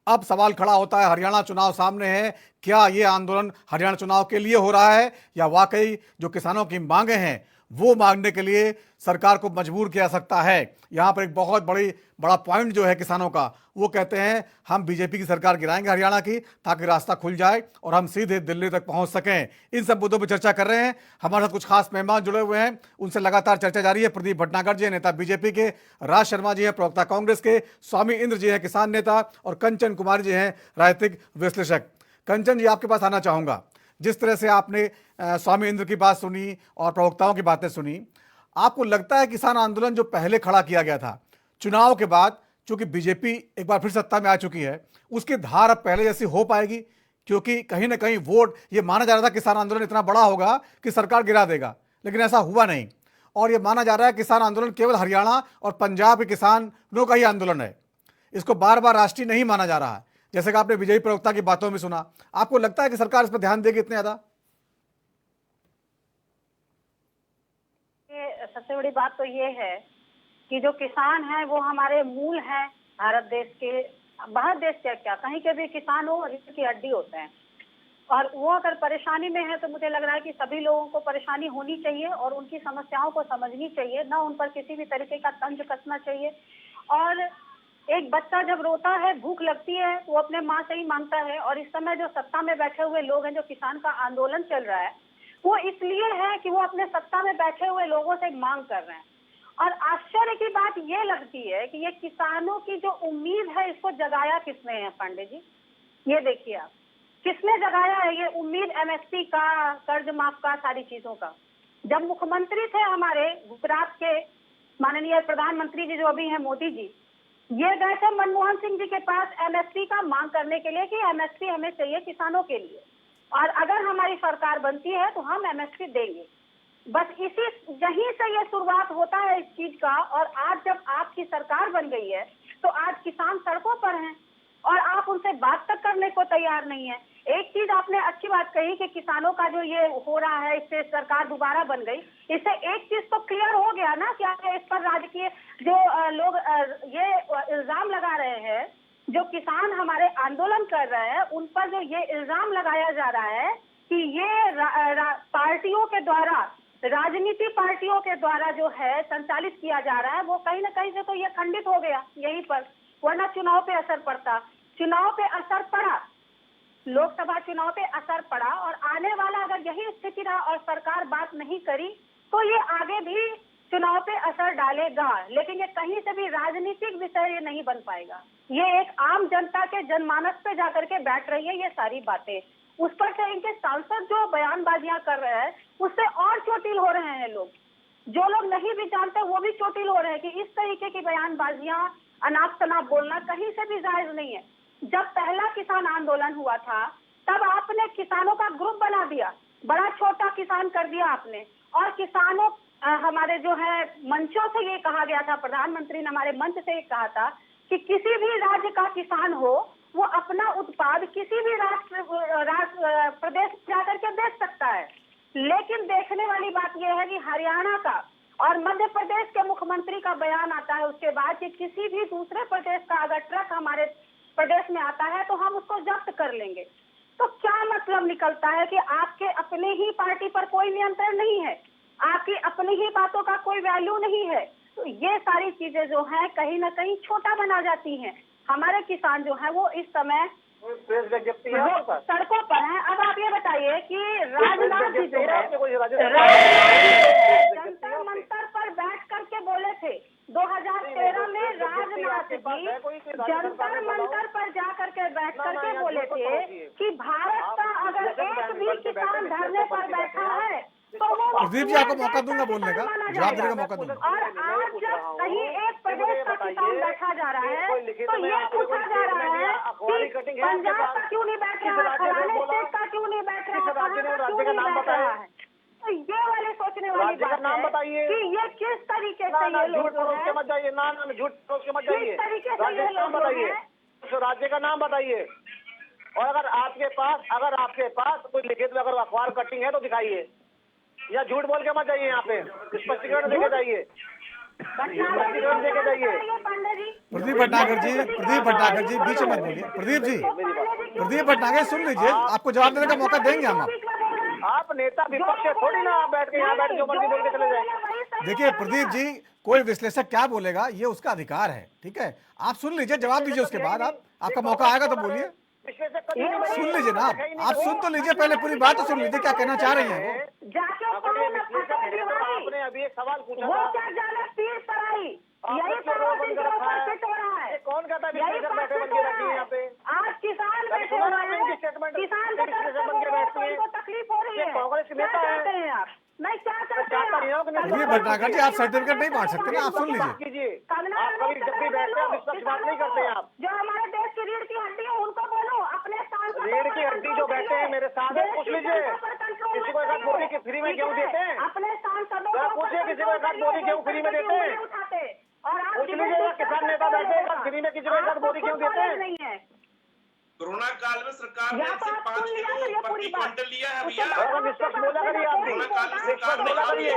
अब सवाल खड़ा होता है, हरियाणा चुनाव सामने है, क्या ये आंदोलन हरियाणा चुनाव के लिए हो रहा है या वाकई जो किसानों की मांगे हैं वो मांगने के लिए सरकार को मजबूर किया सकता है। यहाँ पर एक बहुत बड़ा पॉइंट जो है किसानों का, वो कहते हैं हम बीजेपी की सरकार गिराएंगे हरियाणा की ताकि रास्ता खुल जाए और हम सीधे दिल्ली तक पहुंच सकें। इन सब मुद्दों पर चर्चा कर रहे हैं। हमारे साथ कुछ खास मेहमान जुड़े हुए हैं, उनसे लगातार चर्चा जारी है। प्रदीप भटनागर जी हैं, नेता बीजेपी के, राज शर्मा जी हैं, प्रवक्ता कांग्रेस के, स्वामी इंद्र जी हैं, किसान नेता, और कंचन कुमार जी हैं, राजनीतिक विश्लेषक। कंचन जी, आपके पास आना चाहूंगा। जिस तरह से आपने स्वामी इंद्र की बात सुनी और प्रवक्ताओं की बातें सुनी, आपको लगता है किसान आंदोलन जो पहले खड़ा किया गया था चुनाव के बाद, चूंकि बीजेपी एक बार फिर सत्ता में आ चुकी है, उसकी धार अब पहले जैसी हो पाएगी? क्योंकि कहीं ना कहीं वोट, ये माना जा रहा था किसान आंदोलन इतना बड़ा होगा कि सरकार गिरा देगा, लेकिन ऐसा हुआ नहीं। और ये माना जा रहा है किसान आंदोलन केवल हरियाणा और पंजाब के किसानों का ही आंदोलन है, इसको बार बार राष्ट्रीय नहीं माना जा रहा है, जैसे कि आपने बीजेपी प्रवक्ता की बातों में सुना। आपको लगता है कि सरकार इस पर ध्यान देगी इतने ज्यादा? सबसे बड़ी बात तो ये है कि जो किसान है वो हमारे मूल हैं भारत देश के। बाहर देश क्या कहीं के भी किसान हो, रीढ़ की हड्डी होते हैं, और वो अगर परेशानी में है तो मुझे लग रहा है कि सभी लोगों को परेशानी होनी चाहिए और उनकी समस्याओं को समझनी चाहिए, ना उन पर किसी भी तरीके का तंज कसना चाहिए। और एक बच्चा जब रोता है, भूख लगती है, वो अपने माँ से ही मांगता है। और इस समय जो सत्ता में बैठे हुए लोग हैं, जो किसान का आंदोलन चल रहा है, वो इसलिए है कि वो अपने सत्ता में बैठे हुए लोगों से मांग कर रहे हैं। और आश्चर्य की बात ये लगती है कि ये किसानों की जो उम्मीद है, इसको जगाया किसने है पांडे जी? ये देखिए आप, किसने जगाया है ये उम्मीद एमएसपी का, कर्ज माफ का, सारी चीजों का? जब मुख्यमंत्री थे हमारे गुजरात के माननीय प्रधानमंत्री जी जो अभी हैं, मोदी जी, ये गए थे मनमोहन सिंह जी के पास एमएसपी का मांग करने के लिए कि एमएसपी हमें चाहिए किसानों के लिए, और अगर हमारी सरकार बनती है तो हम एमएसपी देंगे। बस यहीं से ये शुरुआत होता है इस चीज का। और आज जब आपकी सरकार बन गई है तो आज किसान सड़कों पर हैं और आप उनसे बात तक करने को तैयार नहीं है। एक चीज आपने अच्छी बात कही कि किसानों का जो ये हो रहा है, इससे सरकार दोबारा बन गई, इससे एक चीज तो क्लियर हो गया ना कि आप इस पर राजकीय जो लोग ये इल्जाम लगा रहे हैं, जो किसान हमारे आंदोलन कर रहे हैं, उन पर जो ये इल्जाम लगाया जा रहा है कि ये पार्टियों के द्वारा, राजनीति पार्टियों के द्वारा जो है संचालित किया जा रहा है, वो कहीं ना कहीं से तो ये खंडित हो गया यहीं पर, वरना चुनाव पे असर पड़ता। चुनाव पे असर पड़ा, लोकसभा चुनाव पे असर पड़ा, और आने वाला अगर यही स्थिति रहा और सरकार बात नहीं करी तो ये आगे भी चुनाव पे असर डालेगा, लेकिन ये कहीं से भी राजनीतिक विषय ये नहीं बन पाएगा। ये एक आम जनता के जनमानस पे जाकर के बैठ रही है ये सारी बातें। उस पर से इनके सांसद जो बयानबाजियां कर रहे हैं, उससे और चोटिल हो रहे हैं लोग। जो लोग नहीं भी जानते वो भी चोटिल हो रहे हैं कि इस तरीके की बयानबाजियां, अनाप शनाप बोलना कहीं से भी जायज नहीं है। जब पहला किसान आंदोलन हुआ था तब आपने किसानों का ग्रुप बना दिया, बड़ा छोटा किसान कर दिया आपने, और किसानों हमारे जो है मंचों से ये कहा गया था, प्रधानमंत्री ने हमारे मंच से ये कहा था कि किसी भी राज्य का किसान हो वो अपना उत्पाद किसी भी प्रदेश जाकर के बेच सकता है। लेकिन देखने वाली बात यह है कि हरियाणा का और मध्य प्रदेश के मुख्यमंत्री का बयान आता है उसके बाद कि किसी भी दूसरे प्रदेश का अगर ट्रक हमारे प्रदेश में आता है तो हम उसको जब्त कर लेंगे। तो क्या मतलब निकलता है कि आपके अपने ही पार्टी पर कोई नियंत्रण नहीं है, आपकी अपनी ही बातों का कोई वैल्यू नहीं है। तो ये सारी चीजें जो हैं कहीं ना कहीं छोटा बना जाती हैं। हमारे किसान जो है वो इस समय सड़कों पर हैं। अब आप ये बताइए कि राजनाथ जी जो है जंतर मंतर पर बैठ करके बोले थे 2013 में, राजनाथ जी जंतर मंतर पर जा करके बैठ करके बोले थे कि भारत का अगर एक भी किसान धरने पर बैठा है तो वो प्रदीप जी आपको मौका दूंगा बोलने का, जवाब देने का मौका दूंगा। और आज जब कहीं एक प्रदेश का किसान बैठा जा रहा है तो ये पूछा जा रहा है कि पंजाब का क्यों नहीं बैठ रहा, फलाने स्टेट का क्यों नहीं बैठ रहा, क्यों नहीं बैठ रहा है। तो ये वाले सोचने वाली बात है कि ये किस तरीके से ये लोग मत जाइए, ना झूठ के मत जाइए, किस तरीके से ये लोग बताइए, राज्य का नाम बताइए। और अगर आपके पास कोई लिखित में अगर अखबार कटिंग है तो दिखाइए, या झूठ बोल के मत जाइए, यहाँ पे स्पष्टीकरण देके जाइए, स्पष्टीकरण देके जाइए। प्रदीप भटनागर जी बीच में मत बोलिए। प्रदीप भटनागर सुन लीजिए, आपको जवाब देने का मौका देंगे हम। आप नेता विपक्ष है थोड़ी ना, आप बैठ के यहाँ बैठ के जो मर्जी बोल के चले जाए। देखिए प्रदीप जी, कोई विश्लेषक क्या बोलेगा ये उसका अधिकार है, ठीक है, आप सुन लीजिए, जवाब दीजिए, उसके बाद आपका मौका आएगा तो बोलिए। सुन लीजिए ना, आप सुन तो लीजिए, पहले पूरी बात तो सुन लीजिए, क्या कहना चाह रही हैं आपने अभी एक सवाल पूछा वो था, क्या जाने पीर तराई, यही तो बंद कर रखा है, हो रहा है। कौन कहता है बैठे बन के रखी है यहाँ पे? आज किसान बैठे हुए हैं, किसान को तकलीफ हो रही है, कांग्रेस के नेता है आप मैं क्या चाहते हैं? प्रदीप भटनागर जी, आप सर्टिफिकेट नहीं बांट सकते ना, आप सुन लीजिए। कीजिए, आप कभी जब भी बैठते हैं निष्पक्ष बात नहीं करते आप। जो हमारे देश की रीढ़ की हड्डी है उनको बोलो अपने स्थान पर। रीढ़ की हड्डी जो बैठे हैं मेरे साथ है, पूछ लीजिए, किसी को एक आध बोरी फ्री में क्यों देते हैं? अपने स्थान पूछिए किसी को एक आध बोरी क्यों फ्री में देते हैं? और पूछ लीजिए, किसान नेता बैठे एक आध फ्री में किसी को एक आध बोरी क्यों देते हैं? नहीं है। कोरोना काल में सरकार ने सिर्फ 5 किलो प्रति क्विंटल लिया है भैया। निष्पक्ष बोला करिए, आप निष्पक्ष बोला करिए,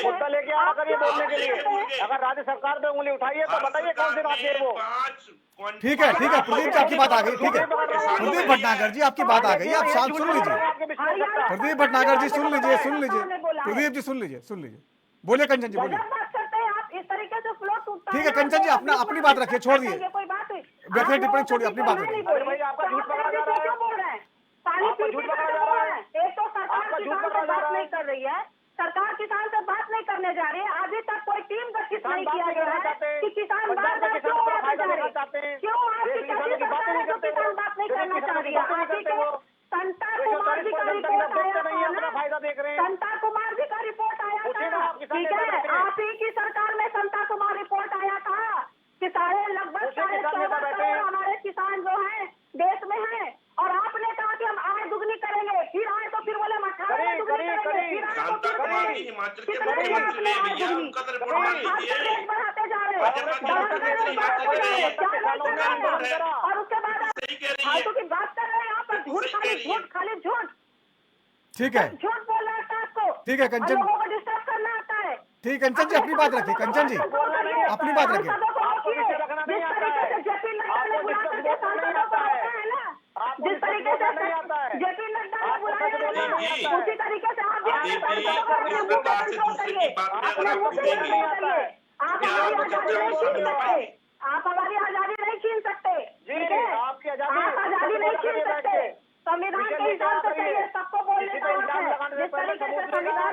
मुद्दा लेके आया करिए बोलने के लिए। अगर राज्य सरकार पे उंगली उठाइए तो बताइए कौन सी बात है वो। ठीक है प्रदीप जी, आपकी बात आ गई, ठीक है प्रदीप भटनागर जी, आपकी बात आ गई, आप शांत सुन लीजिए। प्रदीप भटनागर जी सुन लीजिए, प्रदीप जी सुन लीजिए, बोलिए कंचन जी, बोलिए। ठीक है कंचन जी, अपनी बात रखिए, छोड़ दिए व्यक्तिगत टिप्पणी छोड़िए, अपनी बात रखिए। आपका झूठ पकड़ा जा रहा है, पानी पीने का जा रहा है। एक तो सरकार किसान से बात नहीं कर रही है, सरकार किसान से बात नहीं करने जा रही है। अभी तक कोई टीम गठित नहीं किया गया है कि किसान बात क्यों किसान बात नहीं करना चाह रही है। संता कुमार जी का रिपोर्ट आया, संता कुमार जी का रिपोर्ट आया था, ठीक है, आप ही की सरकार में संता कुमार रिपोर्ट आया था कि लगभग 14.5 हमारे किसान जो हैं देश में हैं, और आपने कहा कि हम आय दुगनी करेंगे, फिर आए तो फिर बोले हम 18 दुगनी करेंगे, शांता कुमार जी हिमाचल के मुख्यमंत्री ने भैया, उनका तो रिपोर्ट मान लीजिए, बढ़ाते जा रहे हैं। और उसके बाद सही कह रही है, की बात कर रहे हैं यहाँ पर, झूठ खाली झूठ, ठीक है, झूठ बोलना आता है आपको, ठीक है कंचन, लोगों को डिस्टर्ब करना आता है। ठीक है कंचन जी, अपनी बात रखिए, कंचन जी अपनी बात रखिए। जिस तरीके से जेपी नड्डा को बुलाया गया उसी तरीके से आप आप हमारी आजादी नहीं छीन सकते, ठीक है, आप आजादी नहीं छीन सकते। संविधान के हिसाब से चाहिए, सबको बोलने का हक है। जिस तरीके से संविधान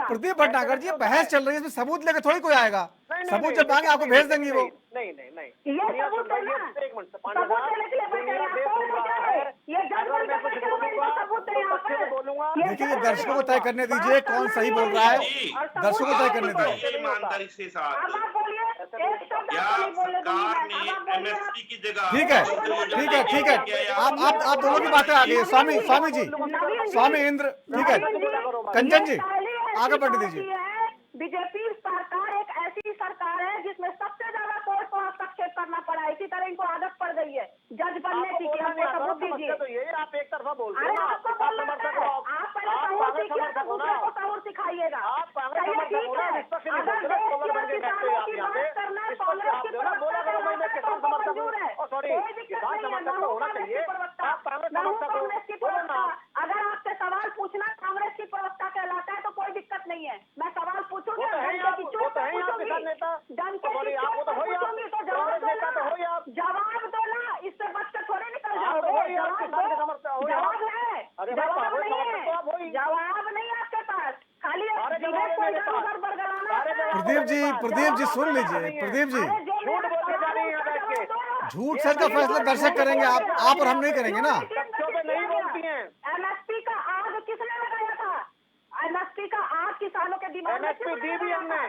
प्रदीप भटनागर जी बहस चल रही है, इसमें सबूत लेके थोड़ी कोई आएगा, सबूत जब मांगे आपको भेज देंगे वो। नहीं ये सबूत है ना, सबूत देने के लिए बैठे हैं, ये बोलूंगा। देखिए ये दर्शकों को तय करने दीजिए कौन सही बोल रहा है, दर्शकों को तय करने दीजिए। ईमानदारी के साथ अब आप बोलिए, एक शब्द या आपको नहीं बोलने दूंगी सरकार मैं। ने अब आप बोलिए एमएसपी की जगह ठीक है, ठीक है, ठीक है। आप दोनों की बातें आ गई है। स्वामी जी, स्वामी इंद्र, ठीक है। कंचन जी, आगे बढ़ दीजिए। बीजेपी सरकार एक ऐसी सरकार है जिसमें सबसे ज्यादा कोर्ट को हस्तक्षेप करना पड़ा है। इसी तरह इनको आदत पड़ गई है जज बनने की, कि हमको सबूत दीजिए। तो ये आप एक तरफा बोल रहे अरे हो। आपको बोलना है, आप पहले सहूर सीखिए, तो दूसरे को सहूर सिखाइएगा। आप कांग्रेस चलिए समर्थक ठीक हो ना, है, इस पर से नहीं अगर बोलते ना, देश कॉलर के बन के बैठते किसानों आप की यहाँ पे। बात करना है, इस पर से कांग्रेस आप की जो ना बोला करो, भाई मैं किसान प्रवक्ता समर्थक मंजूर है। हूँ। सॉरी, कोई दिक्कत किसान नहीं है, समर्थक मैं तो हूँ होना कांग्रेस की चाहिए। प्रवक्ता, आप कांग्रेस मैं हूँ समर्थक हो, कांग्रेस की बोलो ना। प्रवक्ता। अगर आपसे सवाल पूछना कांग्रेस की प्रवक्ता कहलाता है तो कोई दिक्कत नहीं है। मैं सवाल पूछूंगी, वो तो है ही आप, वो तो है ही आप किसान नेता। सॉरी, आप वो तो हो ही आप, कांग्रेस नेता तो हो ही आप। जवाब दो ना, इससे बच के थोड़े निकल आप तो जाओगे। हो ही आप, किसान के समर्थक हो ही आप। जवाब है, अरे भाई, जवाब कांग्रेस नहीं समर्थक तो आप हो ही। है, जवाब नहीं आपके पास, खाली सारे जिले जवाब को है मेरे इधर पास। उधर बरगलाना सारे है। जवाब प्रदीप जी सुन लीजिए। प्रदीप जी, झूठ बोलते जा रही हैं यहाँ बैठ के। झूठ सच का फैसला दर्शक करेंगे, आप और हम नहीं करेंगे ना। बच्चों पे नहीं बोलती हैं। एमएसपी का आग किसने लगाया था? एमएसपी का आग किसानों के दिमाग में एमएसपी दी भी हमने,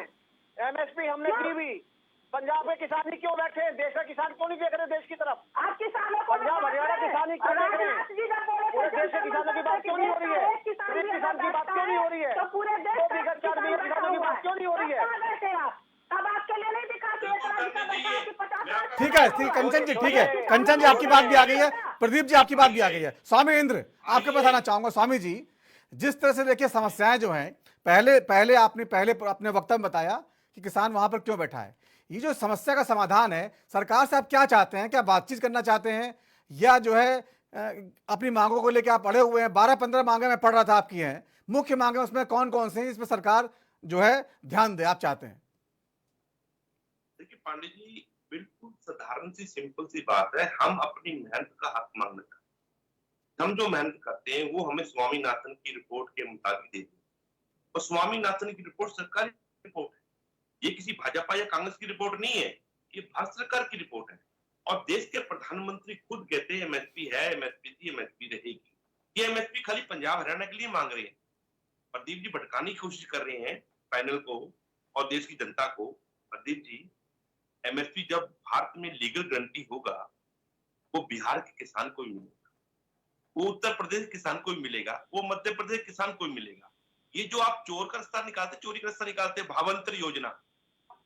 एमएसपी हमने दी भी। पंजाब के किसान ही क्यों बैठे हैं? देश का किसान क्यों नहीं देख रहे देश की तरफ? आप किसानों को पंजाब हरियाणा किसान ही क्यों देख रहे हैं? पूरे देश के किसानों की बात क्यों नहीं हो रही है? गरीब किसान की बात क्यों नहीं हो रही है? तो पूरे देश 2 बीघा 4 बीघा किसानों की बात क्यों नहीं हो रही है? तब आपके लिए नहीं दिखा कि 1,50,000 ठीक है, ठीक, कंचन जी, ठीक है। कंचन जी, आपकी बात भी आ गई है। प्रदीप जी, आपकी बात भी आ गई है। स्वामी इंद्र, आपके पास आना चाहूंगा। स्वामी जी, जिस तरह से देखिए समस्याएं जो हैं, पहले आपने अपने वक्तव्य में बताया कि किसान वहां पर क्यों बैठा है। ये जो समस्या का समाधान है, सरकार से आप क्या चाहते हैं? क्या बातचीत करना चाहते हैं, या जो है अपनी मांगों को लेकर आप अड़े हुए हैं? 12-15 मांगे मैं पढ़ रहा था आपकी हैं, मुख्य मांगे उसमें कौन कौन से हैं, इस पर सरकार जो है ध्यान दे, आप चाहते हैं? देखिए पांडे जी, बिल्कुल साधारण सी सिंपल सी बात है। हम अपनी मेहनत का हक मांगना चाहते हैं। हम जो मेहनत करते हैं वो हमें स्वामीनाथन की रिपोर्ट के मुताबिक देते हैं, और स्वामीनाथन की रिपोर्ट सरकारी रिपोर्ट है। ये किसी भाजपा या कांग्रेस की रिपोर्ट नहीं है, ये भारत सरकार की रिपोर्ट है। और देश के प्रधानमंत्री खुद कहते हैं एमएसपी है, एमएसपी थी, एमएसपी रहेगी। ये एमएसपी खाली पंजाब हरियाणा के लिए मांग रहे हैं। प्रदीप जी भटकाने की कोशिश कर रहे हैं पैनल को और देश की जनता को। प्रदीप जी, एमएसपी जब भारत में लीगल गारंटी होगा, वो बिहार के किसान को ही मिलेगा, वो उत्तर प्रदेश किसान को ही मिलेगा, वो मध्य प्रदेश किसान को ही मिलेगा। ये जो आप चोर का रास्ता निकालते, चोरी का रास्ता निकालते, भावांतर योजना,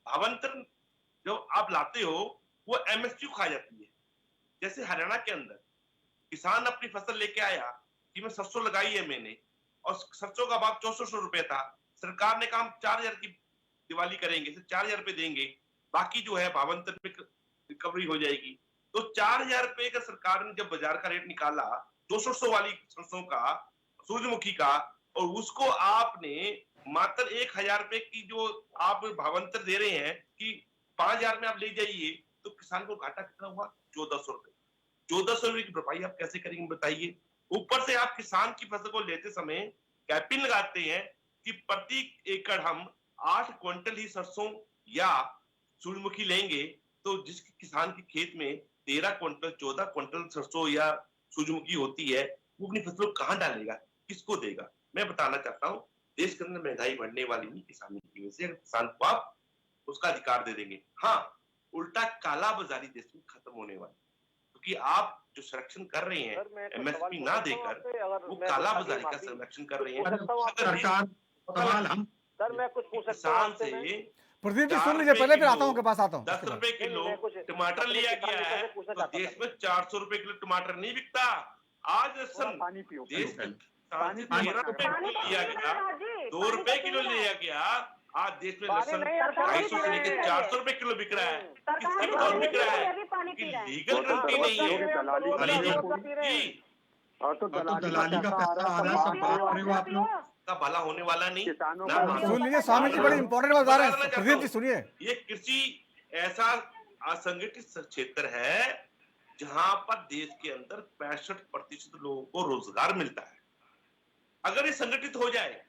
भावांतर जो आप लाते हो वो एमएसपी खा जाती है। जैसे हरियाणा के अंदर किसान अपनी फसल लेके आया कि मैं सरसों लगाई है मैंने, और सरसों का भाव 400 रुपए था। सरकार ने कहा हम 4,000 की दिवाली करेंगे, सिर्फ 4,000 रुपए देंगे, बाकी जो है भावांतर में रिकवरी हो जाएगी। तो 4,000 रुपए का सरकार ने जब बाजार का रेट निकाला 200 वाली सरसों का, सूरजमुखी का, और उसको आपने मात्र 1,000 रुपए की जो आप भावांतर दे रहे हैं कि 5,000 में आप ले जाइए, तो किसान को घाटा कितना हुआ? 1,400 रुपए। 1,400 रुपए की भरपाई आप कैसे करेंगे बताइए? ऊपर से आप किसान की फसल को लेते समय कैपिंग लगाते हैं कि प्रति एकड़ हम 8 क्विंटल ही सरसों या सूरजमुखी लेंगे, तो जिस किसान के खेत में 13 क्विंटल 14 क्विंटल सरसों या सूरजमुखी होती है, वो अपनी फसल कहां डालेगा, किसको देगा? मैं बताना चाहता हूँ, देश के अंदर महंगाई बढ़ने वाली नहीं किसानी की वजह से। अगर किसान को आप उसका अधिकार दे देंगे, हाँ, उल्टा काला बाजारी देश में खत्म होने वाली, क्योंकि आप जो संरक्षण कर रहे हैं एमएसपी ना देकर, वो काला बाजारी का संरक्षण कर रहे हैं। सरकार सवाल हम सर मैं कुछ पूछ सकता हूं किसान से प्रदीप जी सुन लीजिए, पहले फिर आता हूँ, के पास आता हूँ। 10 रुपए किलो टमाटर लिया गया है, तो देश में 400 रुपए किलो टमाटर नहीं बिकता। आज देश में 13 रुपए किलो लिया गया, 2 रुपए किलो लिया गया। आज देश में लहसुन 250 से लेकर 400 रुपए किलो बिक रहा है। किसके बदौलत बिक रहा है? लीगल गारंटी नहीं है। तो दलाली का पैसा आ रहा है, सब बात कर रहे हो आप लोग। का भला होने वाला नहीं। सुन लीजिए, स्वामी जी बड़ी इंपॉर्टेंट बात बता रहे हैं। प्रदीप जी सुनिए, ये कृषि ऐसा असंगठित क्षेत्र है जहां पर देश के अंदर 65% लोगों को रोजगार मिलता है। अगर ये संगठित हो जाए,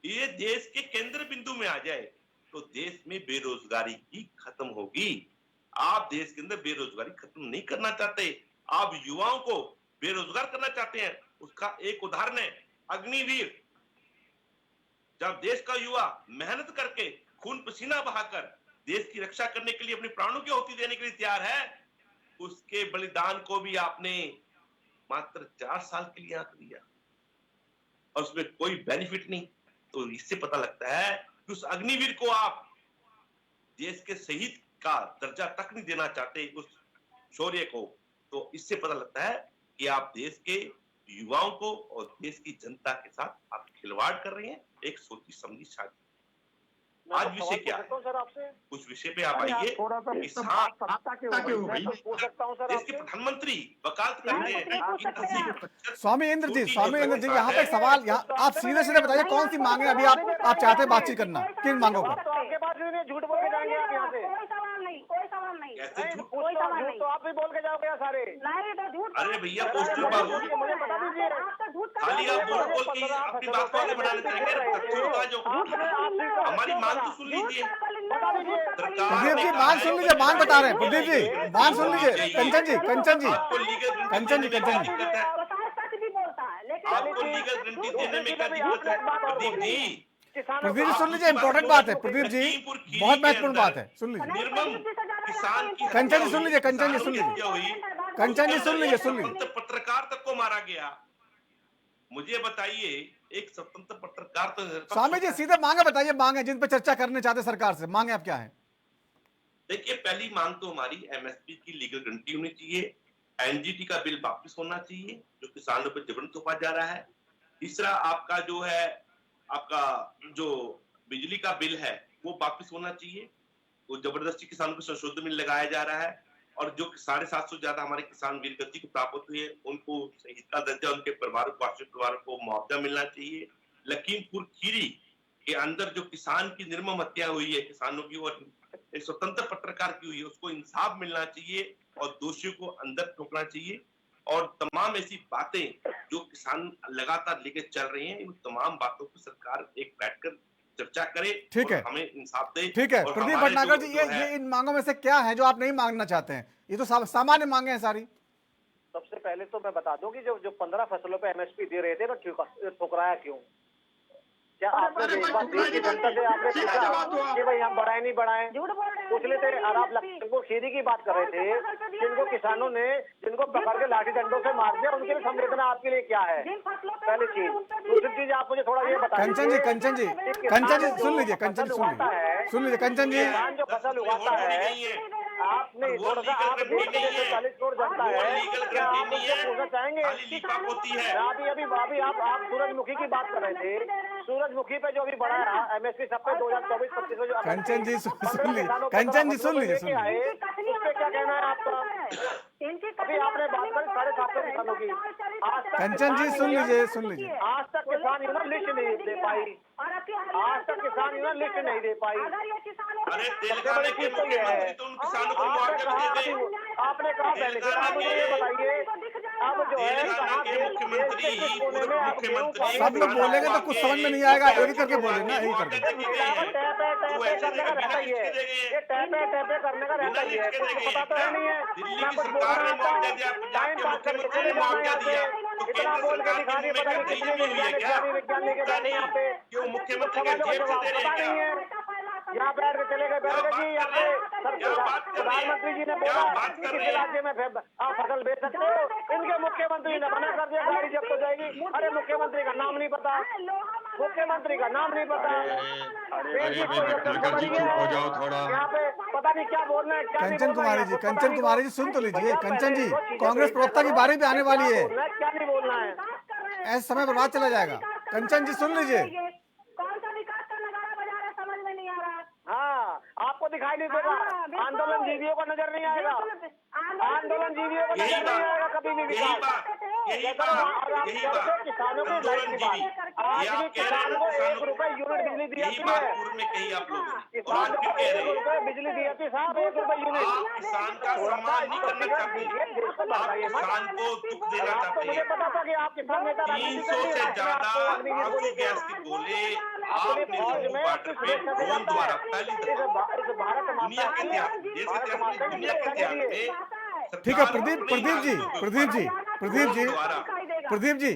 ये देश के केंद्र बिंदु में आ जाए, तो देश में बेरोजगारी ही खत्म होगी। आप देश के अंदर बेरोजगारी खत्म नहीं करना चाहते, आप युवाओं को बेरोजगार करना चाहते हैं। उसका एक उदाहरण है अग्निवीर। जब देश का युवा मेहनत करके खून पसीना बहाकर देश की रक्षा करने के लिए अपने प्राणों की आहुति देने के लिए तैयार है, उसके बलिदान को भी आपने मात्र 4 साल के लिए आंक दिया और उसमें कोई बेनिफिट नहीं। तो इससे पता लगता है कि उस अग्निवीर को आप देश के शहीद का दर्जा तक नहीं देना चाहते, उस शौर्य को। तो इससे पता लगता है कि आप देश के युवाओं को और देश की जनता के साथ आप खिलवाड़ कर रहे हैं, एक सोची समझी शादी। आज विषय क्या है? सर आपसे कुछ विषय पे आप आइए। थोड़ा सा किसान पूछ सकता हूँ सर देश के प्रधानमंत्री वकालत करते हैं कि 80% स्वामी इंद्र जी, यहाँ पे एक सवाल, यहाँ आप सीधे सीधे बताइए कौन सी मांगे अभी आप चाहते हैं बातचीत करना, किन मांगों पर? तो आपके पास भी नहीं, झूठ बोल के जाएंगे आप यहाँ से। कोई सवाल नहीं, कोई सवाल नहीं। कैसे झूठ? कोई सवाल नहीं। तो आप भी बोल के जाओगे यहाँ सारे। नहीं तो झूठ। अरे भैया पोस्टर बाबू, मुझे बता दीजिए। आप तो झूठ खाली आप बोल बोल के अपनी बात को आगे बढ़ाने चलेंगे। तथ्यों का जो हमारी मांग तो सुन लीजिए। प्रदीप जी मांग सुन लीजिए, मांग बता रहे हैं। प्रदीप जी मांग सुन लीजिए। कंचन जी, कंचन जी, आपको लीगल कंचन जी, कंचन जी, सच भी बोलता है, लेकिन आपको लीगल गारंटी देने में क्या दिक्कत है? प्रदीप जी, प्रदीप जी सुन लीजिए, इंपॉर्टेंट बात है प्रदीप जी, बहुत महत्वपूर्ण बात है, सुन लीजिए। निर्मम किसान की कंचन जी सुन लीजिए, कंचन जी सुन लीजिए, कंचन जी सुन लीजिए, सुन लीजिए। स्वतंत्र पत्रकार तक को मारा गया। मुझे बताइए, एक स्वतंत्र पत्रकार तो स्वामी जी सीधे मांगे बताइए, मांगे जिन पर चर्चा करने चाहते सरकार से, मांगे आप क्या है? देखिए, पहली मांग तो हमारी एमएसपी की लीगल गारंटी होनी चाहिए, एनजीटी का बिल वापस होना चाहिए जो किसानों पर जबरन थोपा जा रहा है। तीसरा आपका जो है, आपका जो बिजली का बिल है वो वापस होना चाहिए, वो जबरदस्ती किसानों को संशोधन में लगाया जा रहा है। और जो 750 ज्यादा हमारे किसान वीर गति को प्राप्त हुए, उनको शहीद का दर्जा, उनके परिवारों को, आश्रित परिवारों को मुआवजा मिलना चाहिए। लखीमपुर खीरी के अंदर जो किसान की निर्मम हत्या हुई है किसानों की, और एक स्वतंत्र पत्रकार की हुई है, उसको इंसाफ मिलना चाहिए और दोषियों को अंदर ठोकना चाहिए। और तमाम ऐसी बातें जो किसान लगातार लेके चल रहे हैं, इन तमाम बातों को सरकार एक बैठकर चर्चा करे, ठीक है, हमें इंसाफ दे। ठीक है प्रदीप भटनागर जी, ये इन मांगों में से क्या है जो आप नहीं मांगना चाहते हैं? ये तो सामान्य मांगे हैं सारी। सबसे पहले तो मैं बता दूं कि जो 15 फसलों पे एमएसपी दे रहे थे ना, ठुकराया क्यों? क्या आपने एक बार देश की जनता से आपने पूछा कि भाई हम बढ़ाए नहीं बढ़ाए? पूछ लेते। और आप लखीमपुर खीरी की बात कर रहे थे, जिनको किसानों ने, जिनको पकड़ के लाठी डंडों से मार दिया, उनके लिए संवेदना आपके लिए क्या है? पहली चीज। दूसरी चीज, आप मुझे थोड़ा ये बताइए। कंचन जी, कंचन जी, कंचन जी सुन लीजिए, कंचन जी सुन लीजिए, सुन लीजिए कंचन जी। किसान जो फसल उगाता है, आपने थोड़ा सा, आप देश के 40 करोड़ जनता है, क्या आप उससे पूछना चाहेंगे? अभी आप सूरजमुखी की बात कर रहे थे, सूरजमुखी पे जो अभी बढ़ा है एमएसपी सब पे 2024-25 में जो कंचन जी सुन लीजिए, कंचन जी सुन लीजिए, उस पे क्या कहना है आपका? अभी आपने बात करी 750 किसानों की। कंचन जी सुन लीजिए, सुन लीजिए। आज तक किसान यूनियन लिस्ट नहीं दे पाई, आज तक किसान यूनियन लिस्ट नहीं दे पाई। अरे तेलंगाना के मुख्यमंत्री तो उन किसानों को मुआवजा दे दे। आपने कहा पहले, आप मुझे ये बताइए, अब जो है तेलंगाना के मुख्यमंत्री, पूर्व मुख्यमंत्री, सब लोग बोलेंगे तो कुछ समझ में नहीं आएगा, एक एक करके बोलेंगे ना, एक करके। रहता ही है, ये टैपे करने का रहता ही है, कुछ पता तो है नहीं है। दिल्ली की सरकार ने मुआवजा दिया, पंजाब के मुख्यमंत्री ने मुआवजा दिया, तो इतना बोल के दिखा दिए, पता नहीं कितने विज्ञान लेके बैठे यहाँ पे, क्यों मुख्यमंत्री के जेब से दे रहे हैं क्या? यहाँ बैठ के चले गए, बैठ गए जी, यहाँ पे प्रधानमंत्री जी ने बोला कि किसी राज्य में आप फसल बेच सकते हो, इनके मुख्यमंत्री ने मना कर दिया, गाड़ी जब्त हो जाएगी। अरे मुख्यमंत्री का नाम नहीं पता, मुख्यमंत्री का नाम नहीं पता। हो जाओ थोड़ा। यहाँ पे पता नहीं क्या बोलना है, क्या कंचन कुमारी जी, कंचन कुमारी जी सुन तो लीजिए। कंचन जी, कांग्रेस प्रवक्ता की बारी भी आने वाली है, क्या नहीं बोलना है, ऐसे समय बर्बाद चला जाएगा। कंचन जी सुन लीजिए। कौन सा विकास का नगाड़ा बजा रहा समझ में नहीं आ रहा। हाँ, आपको दिखाई नहीं देगा, आंदोलन जीवियों को नजर नहीं आएगा, आंदोलन जीवियों को नजर नहीं आएगा कभी भी। यही बात किसानों को लाइट की बात, आज भी किसान को 1 रुपए यूनिट बिजली दी जाती है, पूर्व में कही आप लोगों ने, किसान को 1 रुपए बिजली दी जाती है साहब, 1 रुपए यूनिट। किसान का सम्मान नहीं करना चाहते, किसान को दुख देना चाहते मुझे हैं। पता था कि आप किसान नेता 300 से ज्यादा आंसू गैस के गोले आपने जम्मू बॉर्डर पे ड्रोन द्वारा पहली दफा दुनिया के इतिहास, देश के इतिहास में, दुनिया के इतिहास में। ठीक है प्रदीप, प्रदीप जी, प्रदीप जी, प्रदीप जी, प्रदीप जी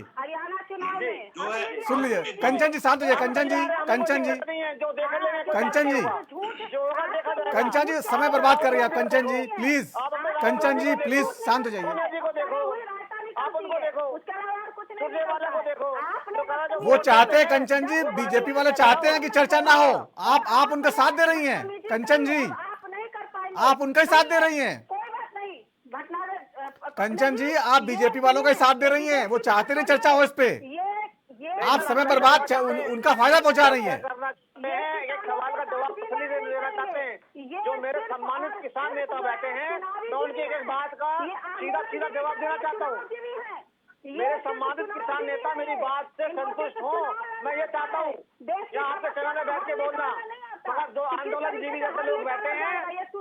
जो है सुन लीजिए। कंचन जी शांत हो जाइए, कंचन जी, कंचन जी, जो देख लेंगे, कंचन जी, जो होगा देखा जाएगा। कंचन जी समय बर्बाद कर रही है आप। कंचन जी प्लीज, कंचन जी प्लीज शांत हो जाइए। जी को देखो, आप उनको देखो, सुनने वाले को देखो, तो कहा जो वो चाहते हैं कंचन जी, बीजेपी वाले चाहते हैं कि चर्चा ना हो। आप उनका साथ दे रही हैं कंचन जी, आप उनका ही साथ दे रही हैं। कंचन जी आप बीजेपी वालों का ही साथ दे रही हैं, वो चाहते नहीं चर्चा हो इस पे। आप समय बर्बाद उनका फायदा पहुंचा रही हैं। करना चाहते हैं, एक सवाल का जवाब इसलिए देना चाहते हैं, जो मेरे सम्मानित किसान नेता बैठे हैं, मैं उनकी एक बात का सीधा सीधा जवाब देना चाहता हूँ। मेरे सम्मानित किसान नेता मेरी बात से संतुष्ट हो, मैं ये चाहता हूँ। यहाँ आपके चैनल में बैठ के बोलना, मगर जो आंदोलन जीवी जैसे लोग बैठे हैं,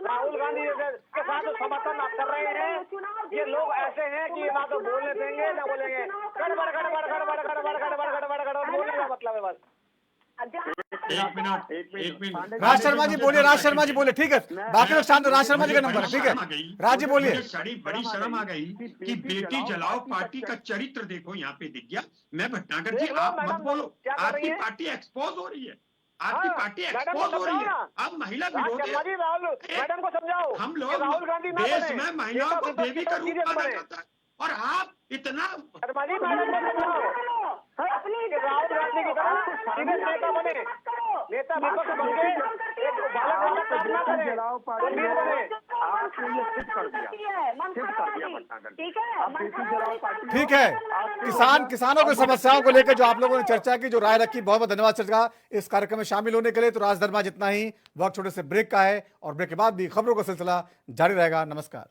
राहुल गांधी जैसे के साथ जो समर्थन आप कर रहे हैं, ये लोग ऐसे हैं कि ये ना तो बोलने देंगे ना बोलेंगे। गड़बड़ गड़बड़ गड़बड़ गड़बड़ गड़बड़ गड़बड़ गड़बड़ बोलने का मतलब है बस। एक मिनट राज शर्मा जी बोलिए, राज शर्मा जी बोलिए, ठीक है बाकी लोग शांत। राज शर्मा जी का नंबर है, ठीक है राज जी बोलिए। मुझे बड़ी शर्म आ गई कि बेटी जलाओ पार्टी का चरित्र देखो यहाँ पे दिख गया। मैं भटनागर जी आप मत बोलो, आपकी पार्टी एक्सपोज हो रही है, आपकी पार्टी एक्सपोज हो रही है। आप महिला विरोधी मैडम को समझाओ, हम लोग राहुल गांधी ना देश बने, में महिलाओं को देवी का रूप माना जाता है और आप इतना शर्मा जी मैडम को समझाओ कि राहुल गांधी की तरह सीधे नेता बने, नेता विपक्ष बन के एक बालक वाला काम ना करें, गंभीर बने। आपने ये सिद्ध कर दिया, ठीक है किसानों की समस्याओं को लेकर जो आप लोगों ने चर्चा की, जो राय रखी, बहुत बहुत धन्यवाद चर्चा इस कार्यक्रम में शामिल होने के लिए। तो राजधर्मा जितना ही वक्त छोटे से ब्रेक का है और ब्रेक के बाद भी खबरों का सिलसिला जारी रहेगा। नमस्कार।